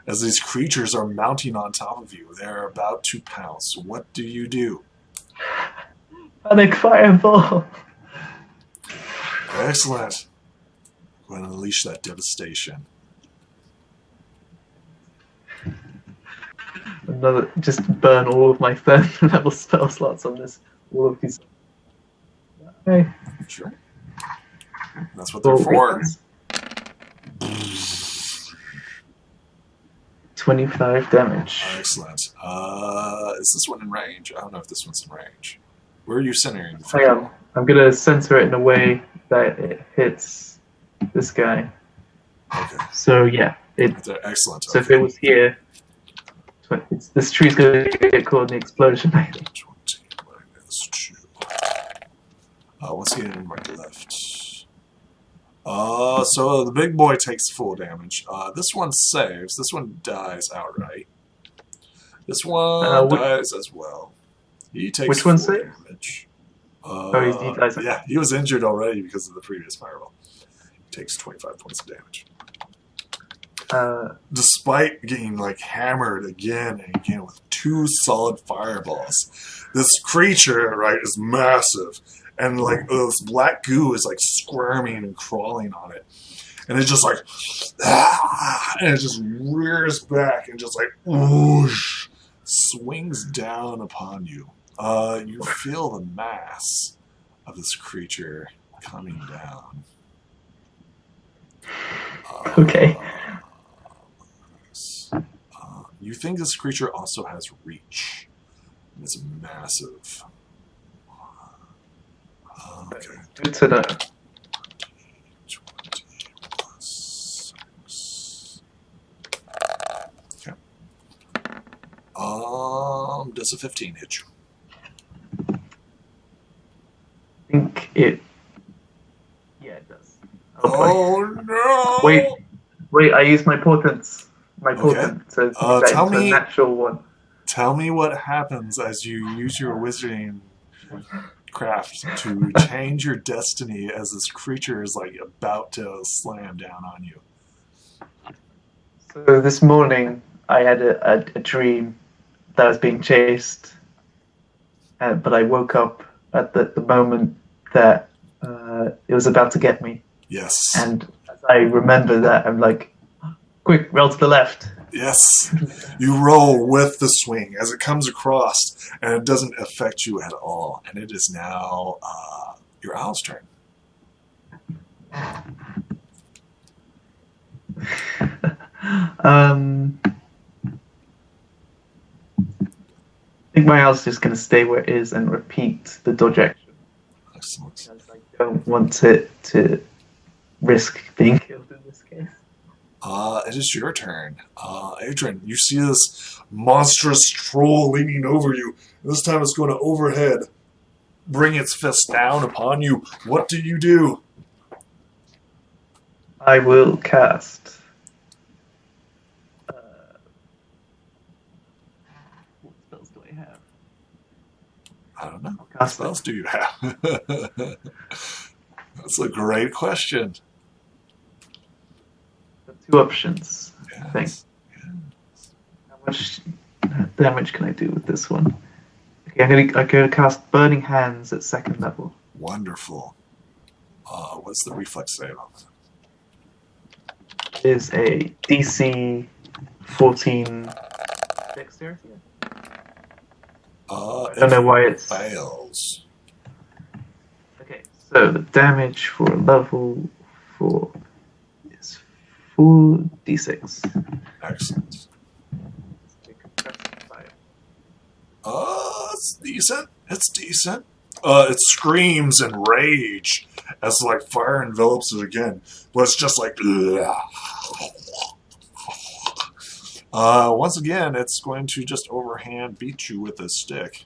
As these creatures are mounting on top of you, they're about to pounce. What do you do? Panic fireball. Excellent. Go ahead and unleash that devastation. Another, just burn all of my third level spell slots on this. All of these. Okay. Sure. That's what they're for. 25 damage. Excellent. Is this one in range? I don't know if this one's in range. Where are you centering? I am. I'm going to center it in a way that it hits this guy. Okay. So, yeah. Excellent. So, if it was here, this tree's going to get caught in the explosion. 20 minus 2. What's he in right to left? So the big boy takes full damage. This one saves. This one dies outright. This one dies as well. He takes which one full saves? damage. He dies. Yeah, he was injured already because of the previous fireball. He takes 25 points of damage. Despite getting like hammered again and again with 2 solid fireballs, this creature, right, is massive. And like this black goo is like squirming and crawling on it, and it's just like, and it just rears back and just like whoosh, swings down upon you. You feel the mass of this creature coming down. Okay. You think this creature also has reach. It's massive. Okay. Good to know. 20 plus 6. Okay. Does a 15 hit you? I think it. Yeah, it does. Oh no! Wait! I used my portents. My portent to tell me, a natural one. Tell me what happens as you use your wizarding craft to change your destiny as this creature is like about to slam down on you. So this morning I had a dream that I was being chased, but I woke up at the moment that it was about to get me. Yes. And as I remember that, I'm like, quick, roll to the left. Yes. You roll with the swing as it comes across, and it doesn't affect you at all. And it is now your owl's turn. I think my owl's just going to stay where it is and repeat the dodge action. Excellent. Because I don't want it to risk being killed in this case. It is your turn. Adrian, you see this monstrous troll leaning over you. This time it's going to overhead, bring its fist down upon you. What do you do? I will cast. What spells do I have? I don't know. What spells do you have? That's a great question. 2 options. Yes. I think. Yes. How much damage can I do with this one? Okay, I'm gonna cast Burning Hands at 2nd level. Wonderful. What's the reflex save on that? It is a DC 14 dexterity. I don't know why it fails. Okay, so the damage for level 4 is 4d6. Excellent. It's decent. It's decent. It screams in rage as like fire envelops it again, but it's just like. Once again, it's going to just overhand beat you with a stick.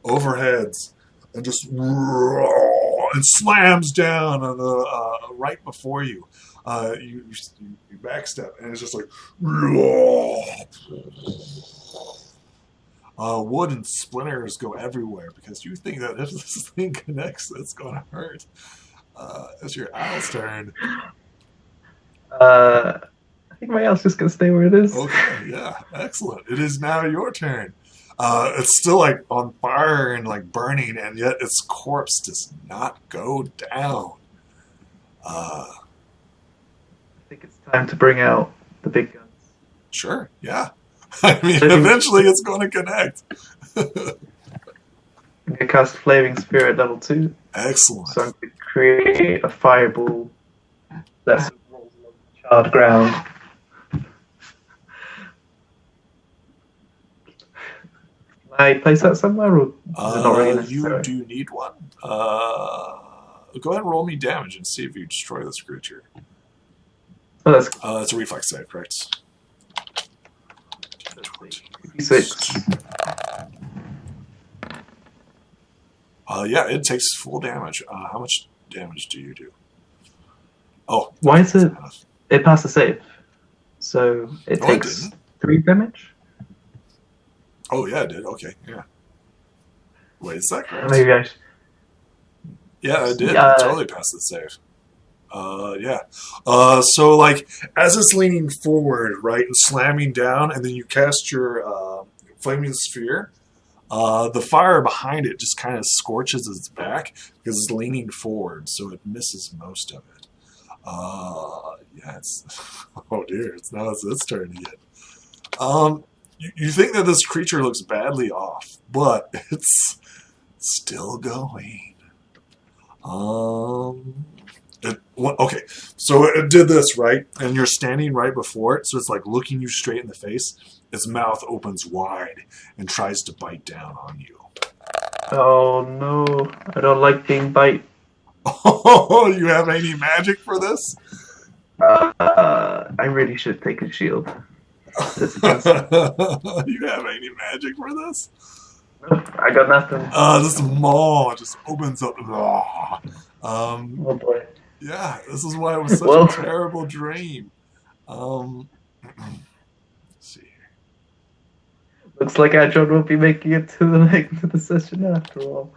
Overheads and just and slams down on the right before you. You backstep, and it's just like wood and splinters go everywhere because you think that if this thing connects, it's going to hurt. It's your owl's turn. I think my owl's just gonna stay where it is. Okay, yeah, excellent. It is now your turn. It's still like on fire and like burning, and yet its corpse does not go down. I think it's time to bring out the big guns. Sure, yeah. I mean, eventually it's going to connect. I'm gonna cast Flaming Spirit level 2. Excellent. So I'm gonna create a fireball that sort of rolls along the charred ground. Can I place that somewhere, or is it not really necessary? You do need one. Go ahead and roll me damage and see if you destroy this creature. Oh, that's It's a reflex save, correct? 6. Yeah, it takes full damage. How much damage do you do? Oh, Why is it? It passed the save, so it takes 3 damage. Oh yeah, it did. Okay, yeah. Wait, is that correct? Maybe I should. Yeah, it did. It totally passed the save. Yeah. So like as it's leaning forward, right, and slamming down, and then you cast your flaming sphere. The fire behind it just kind of scorches its back because it's leaning forward, so it misses most of it. Yeah, it's oh dear, now it's its turn again. You think that this creature looks badly off, but it's still going. Okay, so it did this, right? And you're standing right before it, so it's like looking you straight in the face. Its mouth opens wide and tries to bite down on you. Oh no, I don't like being bite. Oh, you have any magic for this? I really should take a shield. You have any magic for this? Nope, I got nothing. This maw just opens up. Oh boy. Yeah, this is why it was such a terrible dream. Let's see here. Looks like Adjon will be making it to the session after all.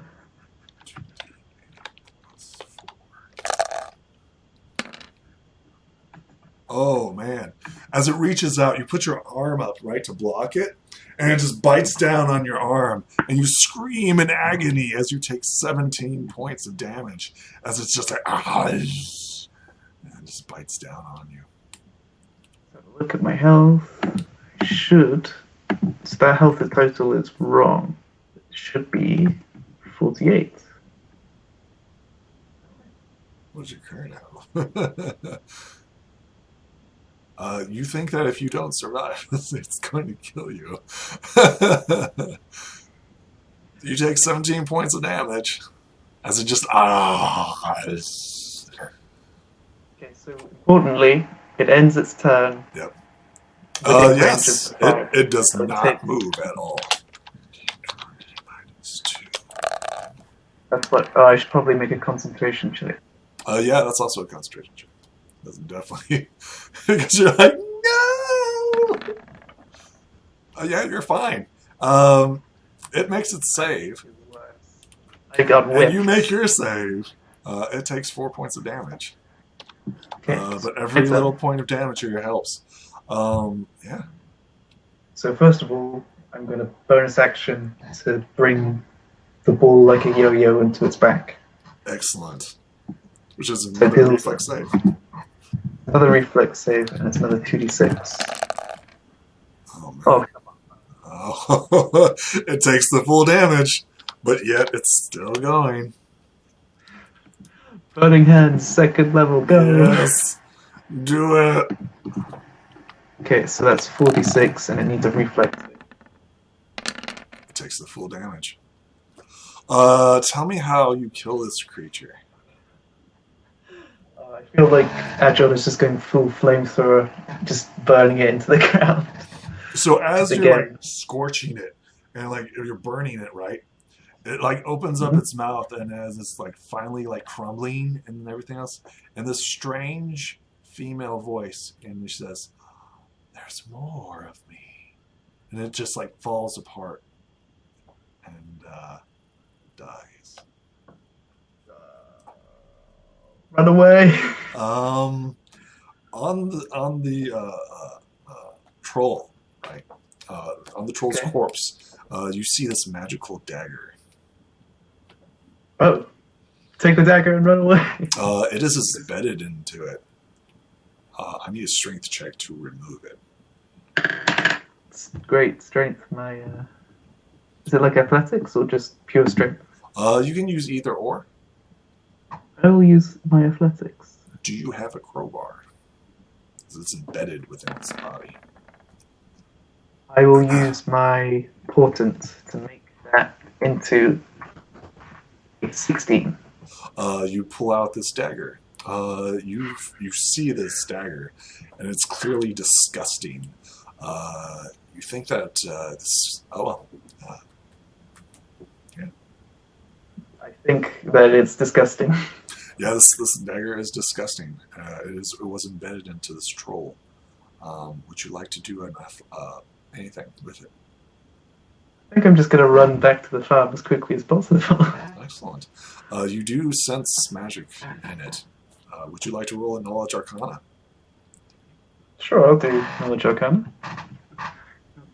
Oh man. As it reaches out, you put your arm up, right, to block it, and it just bites down on your arm, and you scream in agony as you take 17 points of damage, as it's just like, and it just bites down on you. Look at my health. So that health total is wrong. It should be 48. What's your current health? You think that if you don't survive, it's going to kill you. You take 17 points of damage as it just Okay, so importantly, it ends its turn. Yep. Yes, it does not move at all. That's what. I should probably make a concentration check. Yeah, that's also a concentration check. Doesn't definitely because you're like no. Yeah, you're fine. It makes its save. I got whipped. And you make your save. It takes 4 points of damage. Okay. But every little point of damage here helps. Yeah. So first of all, I'm going to bonus action to bring the ball like a yo-yo into its back. Excellent. Which is another reflex save. Another reflex save, and it's another 2d6. Oh, man. Oh, come on. Oh, it takes the full damage, but yet it's still going. Burning Hands, second level, go! Yes. Do it. Okay, so that's 46, and it needs a reflex save. It takes the full damage. Tell me how you kill this creature. I feel like Adjon is just going full flamethrower, just burning it into the ground. So as you're like scorching it and like you're burning it, right? It like opens up its mouth, and as it's like finally like crumbling and everything else, and this strange female voice, and she says, "There's more of me," and it just like falls apart and dies. Run away. On the troll, right? On the troll's corpse, you see this magical dagger. Oh, take the dagger and run away. It is embedded into it. I need a strength check to remove it. It's great strength. My is it like athletics or just pure strength? You can use either or. I will use my athletics. Do you have a crowbar? It's embedded within its body. I will use my portent to make that into a 16. You pull out this dagger. You see this dagger, and it's clearly disgusting. You think that this? Oh well. Yeah. I think that it's disgusting. Yeah, this dagger is disgusting. It was embedded into this troll. Would you like to do anything with it? I think I'm just going to run back to the farm as quickly as possible. Excellent. You do sense magic in it. Would you like to roll a knowledge arcana? Sure, I'll do knowledge arcana.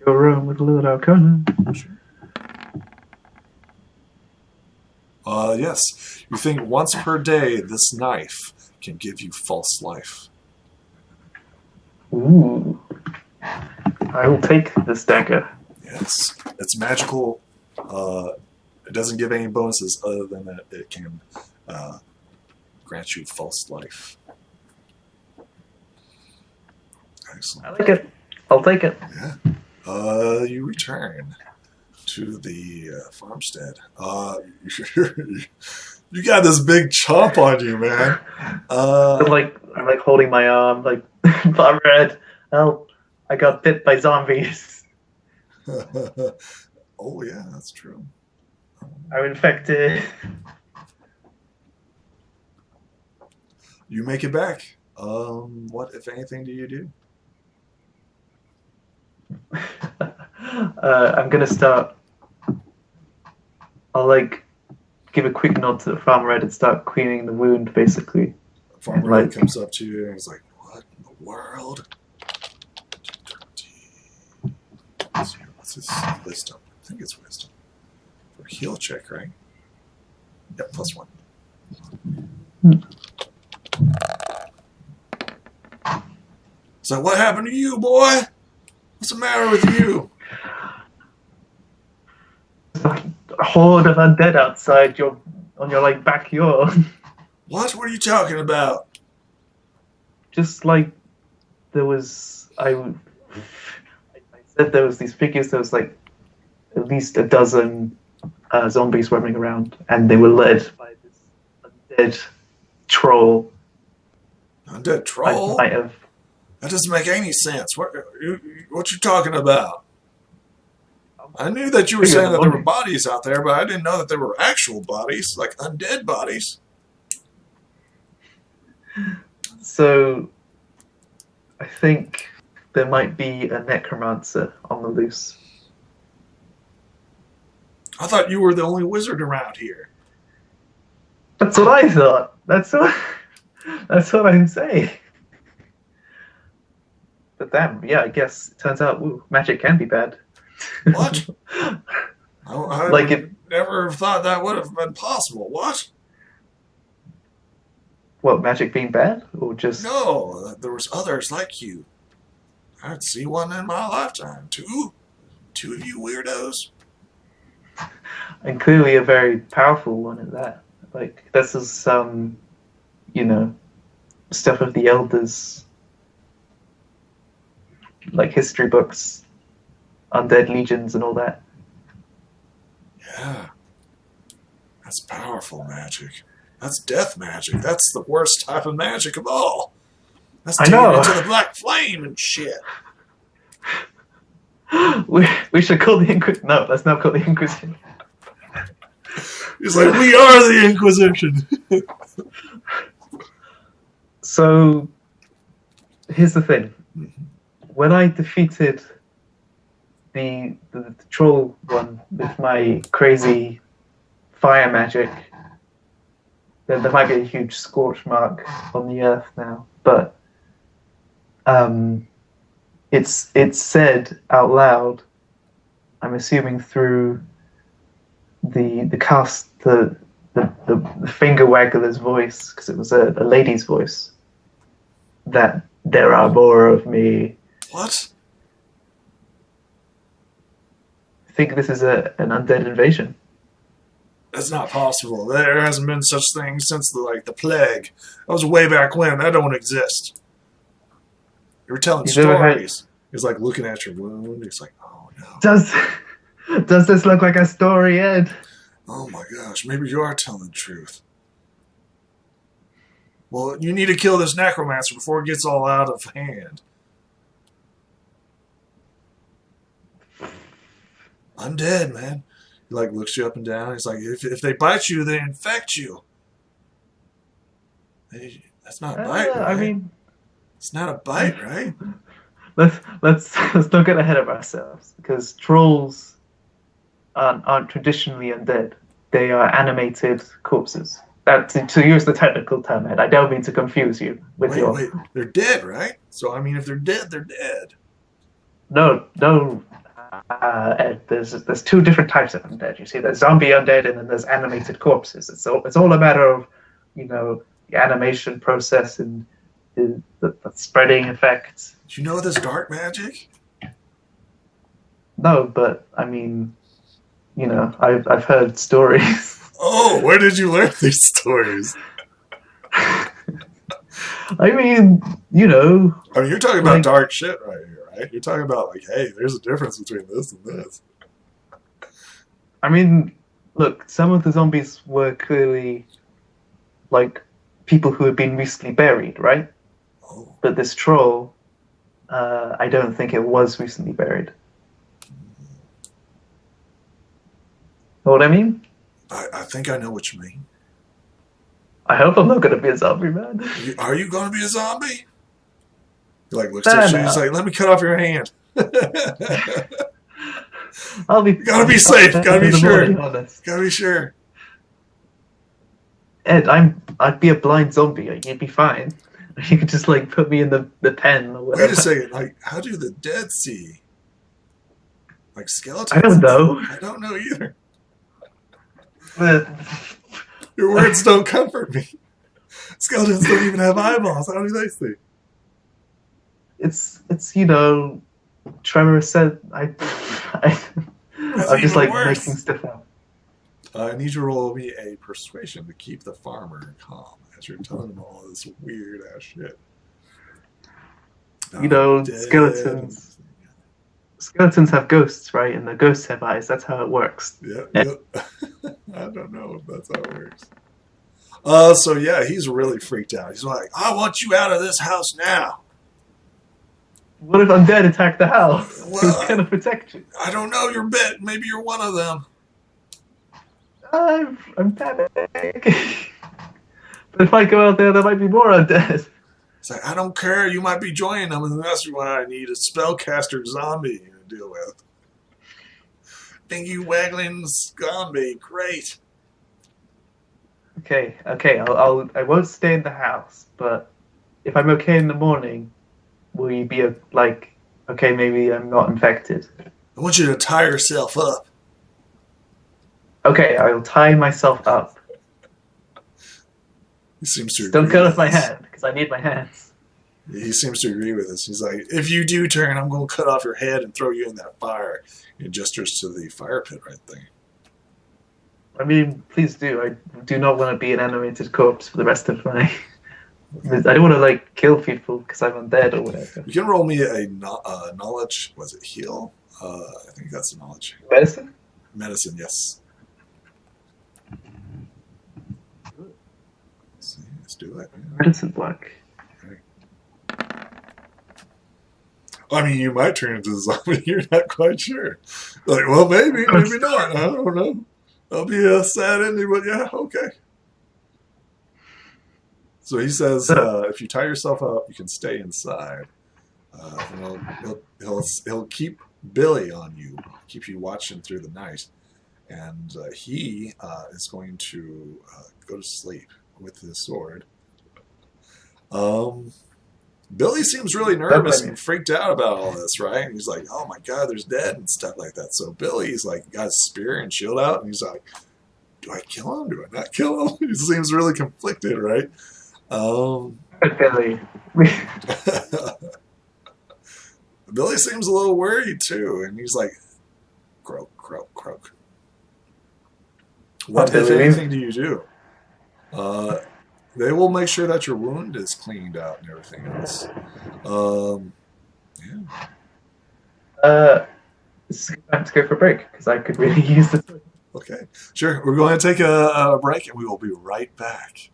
Go around with a little arcana. Sure. Yes. You think once per day this knife can give you false life. Ooh. I will take this dagger. Yes. It's magical. It doesn't give any bonuses other than that it can grant you false life. Excellent. I like it. I'll take it. Yeah. You return to the farmstead. You got this big chomp on you, man. I'm like holding my arm, like, I'm red. Help! I got bit by zombies. Oh yeah, that's true. I'm infected. You make it back. What, if anything, do you do? I'm gonna start. I'll like give a quick nod to the farmer red and start cleaning the wound, basically. Farmer Red comes up to you and is like, "What in the world?" What's his wisdom? I think it's wisdom. For heal check, right? Yep, +1. So what happened to you, boy? What's the matter with you? A horde of undead outside on your like backyard. What were you talking about? Just like there was, I said there was these figures. There was like at least a dozen zombies roaming around, and they were led by this undead troll. Undead troll? I might have. That doesn't make any sense. What you talking about? I knew that you were saying that there were bodies out there, but I didn't know that there were actual bodies, like undead bodies. So, I think there might be a necromancer on the loose. I thought you were the only wizard around here. That's what I thought. That's what I'm saying. But damn, yeah, I guess it turns out magic can be bad. What? I never thought that would have been possible. What? What, magic being bad? Or just... No, there was others like you. I didn't see one in my lifetime. Two of you weirdos. And clearly a very powerful one at that. Like, this is some, stuff of the elders. Like history books. Undead legions and all that. Yeah. That's powerful magic. That's death magic. That's the worst type of magic of all. That's taking it to the black flame and shit. We should call the Inquisition. No, let's not call the Inquisition. He's like, we are the Inquisition. So, here's the thing. When I defeated the troll one with my crazy fire magic, then there might be a huge scorch mark on the earth now. But it's said out loud. I'm assuming through the cast the finger waggler's voice, because it was a lady's voice, that there are more of me. What? I think this is an undead invasion. That's not possible. There hasn't been such thing since the plague. That was way back when. That don't exist. You were telling stories. He's like looking at your wound. He's like, oh no. Does this look like a story, Ed? Oh my gosh, maybe you are telling the truth. Well, you need to kill this necromancer before it gets all out of hand. I'm dead, man. He like looks you up and down. He's like, if they bite you, they infect you. That's not a bite, right? I mean, it's not a bite, right? Let's not get ahead of ourselves, because trolls aren't traditionally undead. They are animated corpses. To use the technical term, Ed. I don't mean to confuse you with wait, they're dead, right? So I mean, if they're dead, they're dead. No, Ed. There's two different types of undead. You see, there's zombie undead, and then there's animated corpses. It's all a matter of, the animation process and the spreading effects. Do you know this dark magic? No, but I mean, I've heard stories. Oh, where did you learn these stories? I mean, you're talking about dark shit right here, right? You're talking about hey, there's a difference between this and this. I mean, look, some of the zombies were clearly people who had been recently buried, right? Oh. But this troll, I don't think it was recently buried. Know what I mean? I think I know what you mean. I hope I'm not going to be a zombie, man. Are you going to be a zombie? He looks at you. He's like, let me cut off your hand. I'll be. Gotta be safe. Gotta be sure. Gotta be sure. Ed, I'd be a blind zombie. You'd be fine. You could just put me in the pen or whatever. Wait a second. How do the dead see? Skeletons? I don't know. I don't know either. Your words don't comfort me. Skeletons don't even have eyeballs. How do they see? It's Trevor said I'm just worse. making stuff up. I need you to roll me a persuasion to keep the farmer calm as you're telling him all this weird ass shit. Skeletons. Skeletons have ghosts, right? And the ghosts have eyes. That's how it works. Yeah. I don't know if that's how it works. So yeah, he's really freaked out. He's like, I want you out of this house now. What if undead attack the house? Well, Who's going to protect you? I don't know. You're bit. Maybe you're one of them. I'm panicking. But if I go out there might be more undead. It's like, I don't care. You might be joining them, and that's why I need a spellcaster zombie to deal with. Dingy waggling zombie. Great. Okay. I won't stay in the house, but if I'm okay in the morning, will you be okay, maybe I'm not infected? I want you to tie yourself up. Okay, I will tie myself up. He seems to agree. Don't cut off my hand, because I need my hands. He seems to agree with us. He's like, if you do turn, I'm going to cut off your head and throw you in that fire. He gestures to the fire pit right there. I mean, please do. I do not want to be an animated corpse for the rest of my... I don't want to, kill people because I'm undead or whatever. You can roll me a knowledge... Was it heal? I think that's a knowledge. Medicine? Medicine, yes. Let's do it. Medicine block. Okay. I mean, you might turn into a zombie. You're not quite sure. Well, maybe not. I don't know. That'll be a sad ending, but yeah, okay. So he says, So, if you tie yourself up, you can stay inside. And he'll keep Billy on you, keep you watching through the night, and he is going to go to sleep with his sword. Billy seems really nervous and freaked out about all this, right? And he's like, "Oh my God, there's dead and stuff like that." So Billy's like got his spear and shield out, and he's like, "Do I kill him? Do I not kill him?" He seems really conflicted, right? Billy. Billy seems a little worried too, and he's like, "Croak, croak, croak." What, if anything, do you do? They will make sure that your wound is cleaned out and everything else. Yeah. It's time to go for a break because I could really use this. Okay, sure. We're going to take a break, and we will be right back.